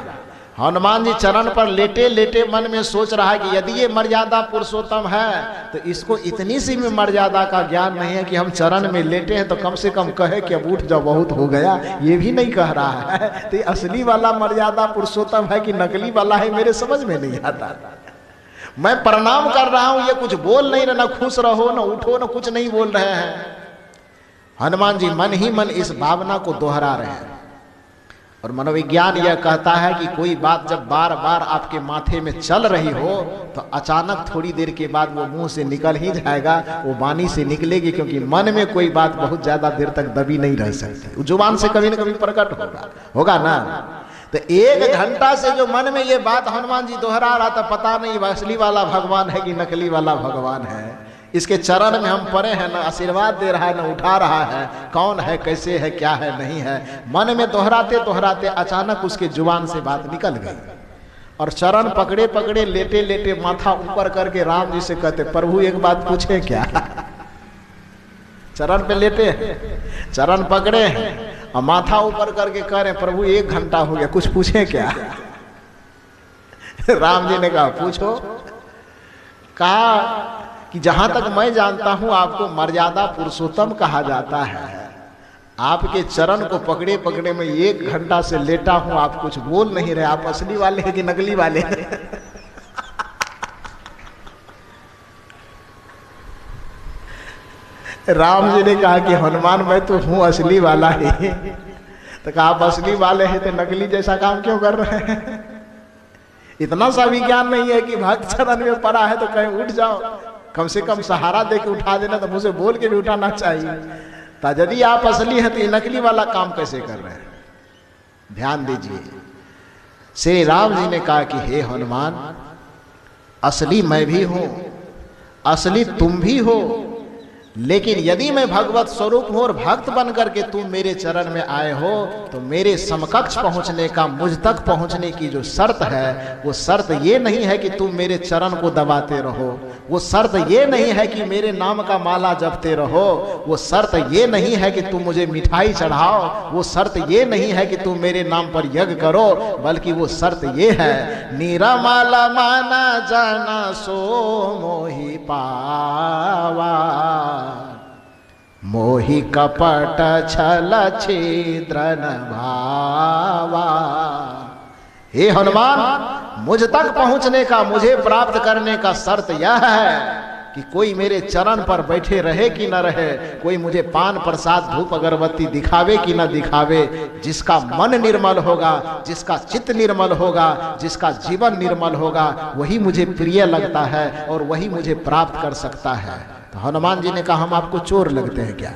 [SPEAKER 1] हनुमान जी चरण पर लेटे लेटे मन में सोच रहा है कि यदि ये मर्यादा पुरुषोत्तम है तो इसको इतनी सी में मर्यादा का ज्ञान नहीं है कि हम चरण में लेटे हैं तो कम से कम कहे कि अब उठ जाओ, बहुत हो गया। ये भी नहीं कह रहा है। तो असली वाला मर्यादा पुरुषोत्तम है कि नकली वाला है, मेरे समझ में नहीं आता। मैं प्रणाम कर रहा हूं, ये कुछ बोल नहीं रहे, ना खुश रहो, ना उठो, ना कुछ नहीं बोल रहे हैं। हनुमान जी मन ही मन इस भावना को दोहरा रहे हैं। और मनोविज्ञान यह कहता है कि कोई बात जब बार बार आपके माथे में चल रही हो तो अचानक थोड़ी देर के बाद वो मुंह से निकल ही जाएगा, वो वाणी से निकलेगी, क्योंकि मन में कोई बात बहुत ज्यादा देर तक दबी नहीं रह सकती, जुबान से कभी ना कभी प्रकट होगा ना। तो 1 घंटा से जो मन में ये बात हनुमान जी दोहरा रहा था, पता नहीं असली वाला भगवान है कि नकली वाला भगवान है। इसके चरण में हम पड़े हैं, ना आशीर्वाद दे रहा है, ना उठा रहा है, कौन है, कैसे है, क्या है, नहीं है। मन में दोहराते दोहराते अचानक उसके जुबान से बात निकल गई और चरण पकड़े पकड़े लेटे लेटे माथा ऊपर करके राम जी से कहते, प्रभु एक बात पूछे क्या। चरण पे लेटे हैं, चरण पकड़े हैं और माथा ऊपर करके कह रहे, प्रभु 1 घंटा हो गया, कुछ पूछे क्या। राम जी ने कहा पूछो। कहा कि जहां तक मैं जानता हूं आपको मर्यादा पुरुषोत्तम कहा जाता है। आपके चरण को पकड़े पकड़े में 1 घंटा से लेटा हूं, आप कुछ बोल नहीं रहे, आप असली वाले हैं कि नकली वाले हैं। राम जी ने कहा कि हनुमान मैं तो हूं असली वाला ही। तो कहा आप असली वाले हैं तो नकली जैसा काम क्यों कर रहे हैं। इतना सा भी ज्ञान नहीं है कि भक्त चरण में पड़ा है तो कहीं उठ जाओ, कम से कम सहारा दे के उठा देना, तो मुझे बोल के भी उठाना चाहिए। तो यदि आप असली हैं तो ये नकली वाला काम कैसे कर रहे हैं। ध्यान दीजिए, श्री राम जी ने कहा कि हे हनुमान, असली मैं भी हूं, असली तुम भी हो, लेकिन यदि मैं भगवत स्वरूप हूं और भक्त बन करके तुम मेरे चरण में आए हो तो मेरे समकक्ष पहुंचने का, मुझ तक पहुंचने की जो शर्त है, वो शर्त ये नहीं है कि तुम मेरे चरण को दबाते रहो, वो शर्त ये नहीं है कि मेरे नाम का माला जपते रहो, वो शर्त ये नहीं है कि तुम मुझे मिठाई चढ़ाओ, वो शर्त ये नहीं है कि तुम मेरे नाम पर यज्ञ करो, बल्कि वो शर्त ये है, निरमल माना जाना सो मोहि पावा, मोहि कपट छल छिद्र न भावा। हे हनुमान, मुझ तक पहुंचने का, मुझे प्राप्त करने का शर्त यह है कि कोई मेरे चरण पर बैठे रहे कि न रहे, कोई मुझे पान प्रसाद धूप अगरबत्ती दिखावे कि न दिखावे, जिसका मन निर्मल होगा, जिसका चित्त निर्मल होगा, जिसका जीवन निर्मल होगा, वही मुझे प्रिय लगता है और वही मुझे प्राप्त कर सकता है। तो हनुमान जी ने कहा हम आपको चोर लगते हैं क्या।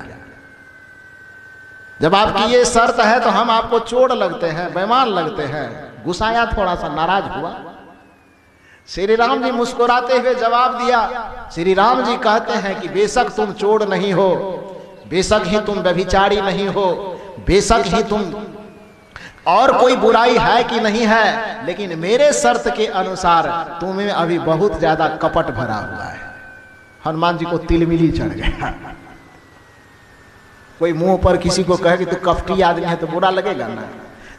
[SPEAKER 1] जब आपकी ये शर्त है तो हम आपको चोर लगते हैं, बेईमान लगते हैं। गुस्साया, थोड़ा सा नाराज हुआ। श्री राम जी मुस्कुराते हुए जवाब दिया। श्री राम जी कहते हैं कि बेशक तुम चोर नहीं हो, बेशक ही तुम व्यभिचारी नहीं हो, बेशक ही तुम और कोई बुराई है कि नहीं है, लेकिन मेरे शर्त के अनुसार तुम्हें अभी बहुत ज्यादा कपट भरा हुआ है। हनुमान जी को तिलमिली चढ़ गया। कोई मुंह पर किसी को कहे कि तू कपटी आदमी है तो बुरा लगेगा ना।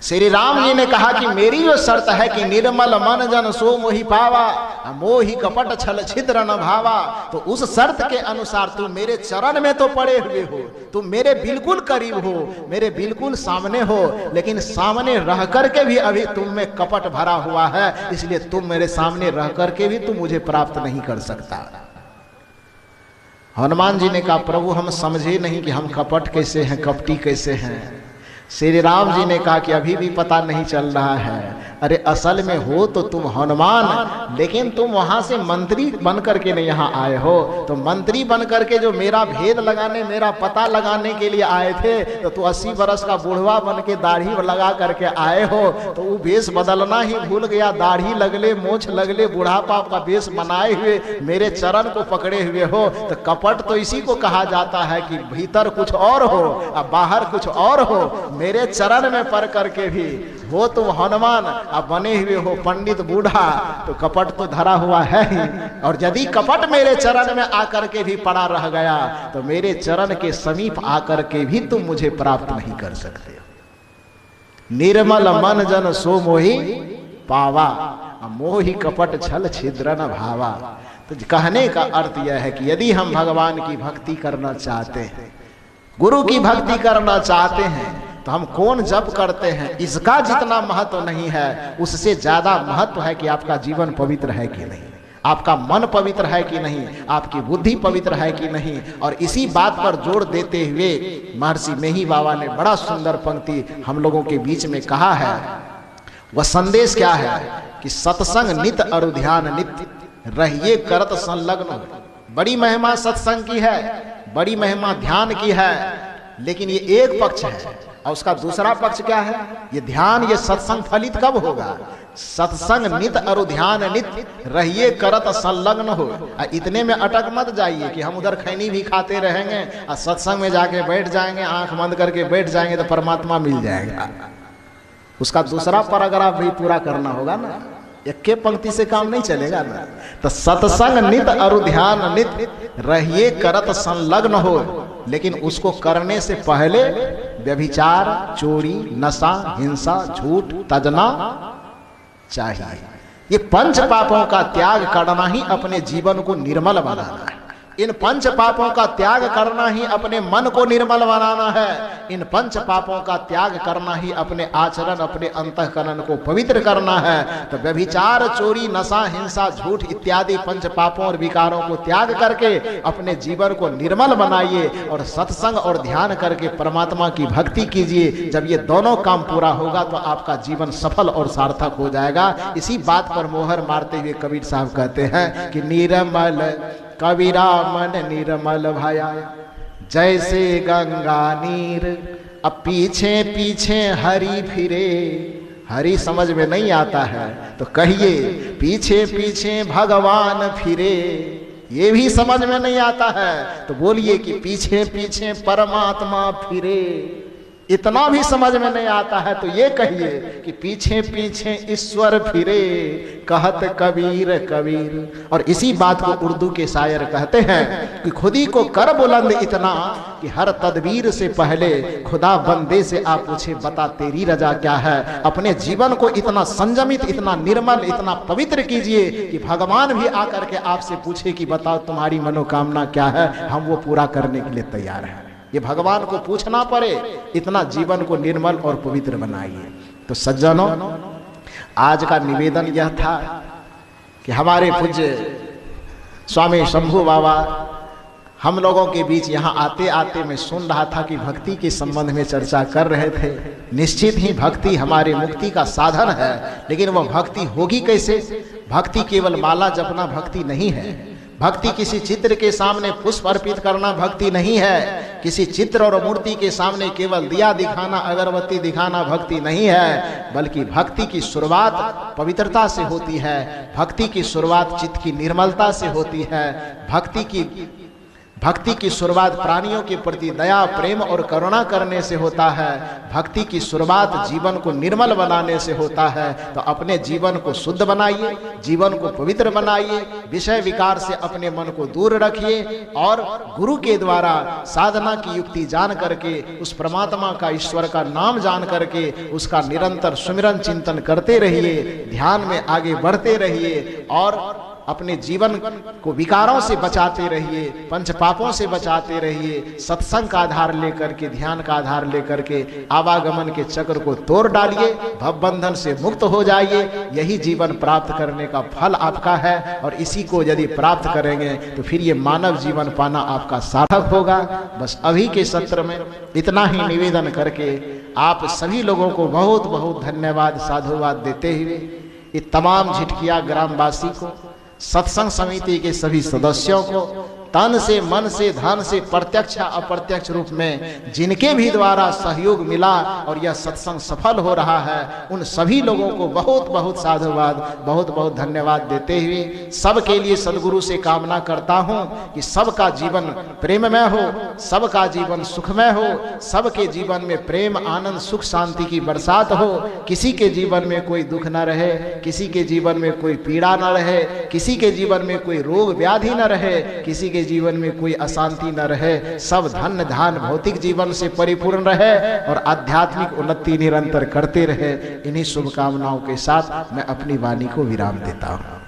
[SPEAKER 1] श्री राम जी ने कहा कि मेरी जो शर्त है कि निर्मल मन जन सो मोहि पावा, मोहि कपट छल छिद्र न भावा, तो उस शर्त के अनुसार तुम मेरे चरण में तो पड़े हुए हो, तुम मेरे बिल्कुल करीब हो, मेरे बिल्कुल सामने हो, लेकिन सामने रह करके भी अभी तुम में कपट भरा हुआ है, इसलिए तुम मेरे सामने रह करके भी तुम मुझे प्राप्त नहीं कर सकता। हनुमान जी ने कहा प्रभु हम समझे नहीं कि हम कपट कैसे हैं, कपटी कैसे हैं। श्री राम जी ने कहा कि अभी भी पता नहीं चल रहा है। अरे असल में हो तो तुम हनुमान, लेकिन तुम वहां से मंत्री बन करके नहीं यहाँ आए हो। तो मंत्री बन करके जो मेरा भेद लगाने, मेरा पता लगाने के लिए आए थे, तो तू 80 बरस का बूढ़वा बन के दाढ़ी लगा करके आए हो, तो वो भेष बदलना ही भूल गया। दाढ़ी लगले, मोछ लगले, बुढ़ापा का भेष बनाए हुए मेरे चरण को पकड़े हुए हो। तो कपट तो इसी को कहा जाता है कि भीतर कुछ और हो और बाहर कुछ और हो। मेरे चरण में पड़ करके भी हो तुम हनुमान, अब बने हुए हो पंडित बूढ़ा, तो कपट तो धरा हुआ है ही। और यदि कपट मेरे चरण में आकर के भी पड़ा रह गया, तो मेरे चरण के समीप आकर के भी तुम मुझे प्राप्त नहीं कर सकते। निर्मल मन जन सो मोहि पावा, मोहि कपट छल छिद्र न भावा। तो कहने का अर्थ यह है कि यदि हम भगवान की भक्ति करना चाहते हैं, गुरु की भक्ति करना चाहते हैं, तो हम कौन जप करते हैं इसका जितना महत्व नहीं है, उससे ज्यादा महत्व है कि आपका जीवन पवित्र है कि नहीं, आपका मन पवित्र है कि नहीं, आपकी बुद्धि पवित्र है कि नहीं। और इसी बात पर जोर देते हुए महर्षि मेही बाबा ने बड़ा सुंदर पंक्ति हम लोगों के बीच में कहा है। वह संदेश क्या है कि सत्संग नित और ध्यान नित्य रहिए करत संलग्न। बड़ी महिमा सत्संग की है, बड़ी महिमा ध्यान की है, लेकिन ये एक पक्ष है। और उसका दूसरा पक्ष क्या है? ये ध्यान, ये सत्संग फलित कब होगा? सत्संग नित और ध्यान नित्य रहिए करत संलग्न हो। इतने में अटक मत जाइए कि हम उधर खैनी भी खाते रहेंगे और सत्संग में जाके बैठ जाएंगे, आंख बंद करके बैठ जाएंगे तो परमात्मा मिल जाएगा। उसका दूसरा पैराग्राफ भी पूरा करना होगा ना, एक के पंक्ति से काम नहीं चलेगा ना। तो सत्संग नित और ध्यान नित्य रहिए करत संलग्न हो, लेकिन उसको करने से पहले व्यभिचार, चोरी, नशा, हिंसा, झूठ तजना चाहिए। ये पंच पापों का त्याग करना ही अपने जीवन को निर्मल बनाना है। इन पंच पापों का त्याग करना ही अपने मन को निर्मल बनाना है। इन पंच पापों का त्याग करना ही अपने आचरण, अपने अंतःकरण को पवित्र करना है। तो व्यभिचार, चोरी, नशा, हिंसा, झूठ इत्यादि पंच पापों और विकारों को त्याग करके अपने जीवन को निर्मल बनाइए और सत्संग और ध्यान करके परमात्मा की भक्ति कीजिए। जब ये दोनों काम पूरा होगा तो आपका जीवन सफल और सार्थक हो जाएगा। इसी बात पर मोहर मारते हुए कबीर साहब कहते हैं कि निर्मल कबीरा मन निर्मल भया जैसे गंगा नीर। अब पीछे पीछे हरि फिरे, हरि समझ में नहीं आता है तो कहिए पीछे पीछे भगवान फिरे। ये भी समझ में नहीं आता है तो बोलिए कि पीछे पीछे परमात्मा फिरे। इतना भी समझ में नहीं आता है तो ये कहिए कि पीछे पीछे ईश्वर फिरे, कहत कबीर कबीर। और इसी बात को उर्दू के शायर कहते हैं कि खुदी को कर बुलंद इतना कि हर तदबीर से पहले खुदा बंदे से आप पूछे बता तेरी रजा क्या है। अपने जीवन को इतना संयमित, इतना निर्मल, इतना पवित्र कीजिए कि भगवान भी आकर के आपसे पूछे कि बताओ तुम्हारी मनोकामना क्या है, हम वो पूरा करने के लिए तैयार हैं। ये भगवान को पूछना पड़े, इतना जीवन को निर्मल और पवित्र बनाइए। तो सज्जनों, आज का निवेदन यह था कि हमारे पूज्य स्वामी शंभू बाबा हम लोगों के बीच यहाँ आते आते मैं सुन रहा था कि भक्ति के संबंध में चर्चा कर रहे थे। निश्चित ही भक्ति हमारे मुक्ति का साधन है, लेकिन वह भक्ति होगी कैसे? भक्ति केवल माला जपना भक्ति नहीं है। भक्ति किसी चित्र के सामने पुष्प अर्पित करना भक्ति नहीं है। किसी चित्र और मूर्ति के सामने केवल दिया दिखाना, अगरबत्ती दिखाना भक्ति नहीं है। बल्कि भक्ति की शुरुआत पवित्रता से होती है। भक्ति की शुरुआत चित्त की निर्मलता से होती है। भक्ति की शुरुआत प्राणियों के प्रति दया, प्रेम और करुणा करने से होता है। भक्ति की शुरुआत जीवन को निर्मल बनाने से होता है। तो अपने जीवन को शुद्ध बनाइए, जीवन को पवित्र बनाइए, विषय विकार से अपने मन को दूर रखिए और गुरु के द्वारा साधना की युक्ति जान करके उस परमात्मा का, ईश्वर का नाम जान करके उसका निरंतर सुमिरन चिंतन करते रहिए, ध्यान में आगे बढ़ते रहिए और अपने जीवन को विकारों से बचाते रहिए, पंच पापों से बचाते रहिए, सत्संग का आधार लेकर के, ध्यान का आधार लेकर के आवागमन के चक्र को तोड़ डालिए, भवबंधन से मुक्त हो जाइए। यही जीवन प्राप्त करने का फल आपका है और इसी को यदि प्राप्त करेंगे तो फिर ये मानव जीवन पाना आपका सार्थक होगा। बस अभी के सत्र में इतना ही निवेदन करके आप सभी लोगों को बहुत बहुत धन्यवाद साधुवाद देते हुए, ये तमाम झिटकिया ग्रामवासी को, सत्संग समिति के सभी सदस्यों को, तन से, मन से, धन से, प्रत्यक्ष अप्रत्यक्ष रूप में जिनके भी द्वारा सहयोग मिला और यह सत्संग सफल हो रहा है, उन सभी लोगों को बहुत बहुत साधुवाद, बहुत बहुत धन्यवाद देते हुए सबके लिए सदगुरु से कामना करता हूं कि सबका जीवन प्रेममय हो, सबका जीवन सुखमय हो, सबके जीवन में प्रेम, आनंद, सुख, शांति की बरसात हो। किसी के जीवन में कोई दुख न रहे, किसी के जीवन में कोई पीड़ा न रहे, किसी के जीवन में कोई रोग व्याधि न रहे, किसी के जीवन में कोई अशांति न रहे। सब धन धान भौतिक जीवन से परिपूर्ण रहे और आध्यात्मिक उन्नति निरंतर करते रहे। इन्हीं शुभकामनाओं के साथ मैं अपनी वाणी को विराम देता हूं।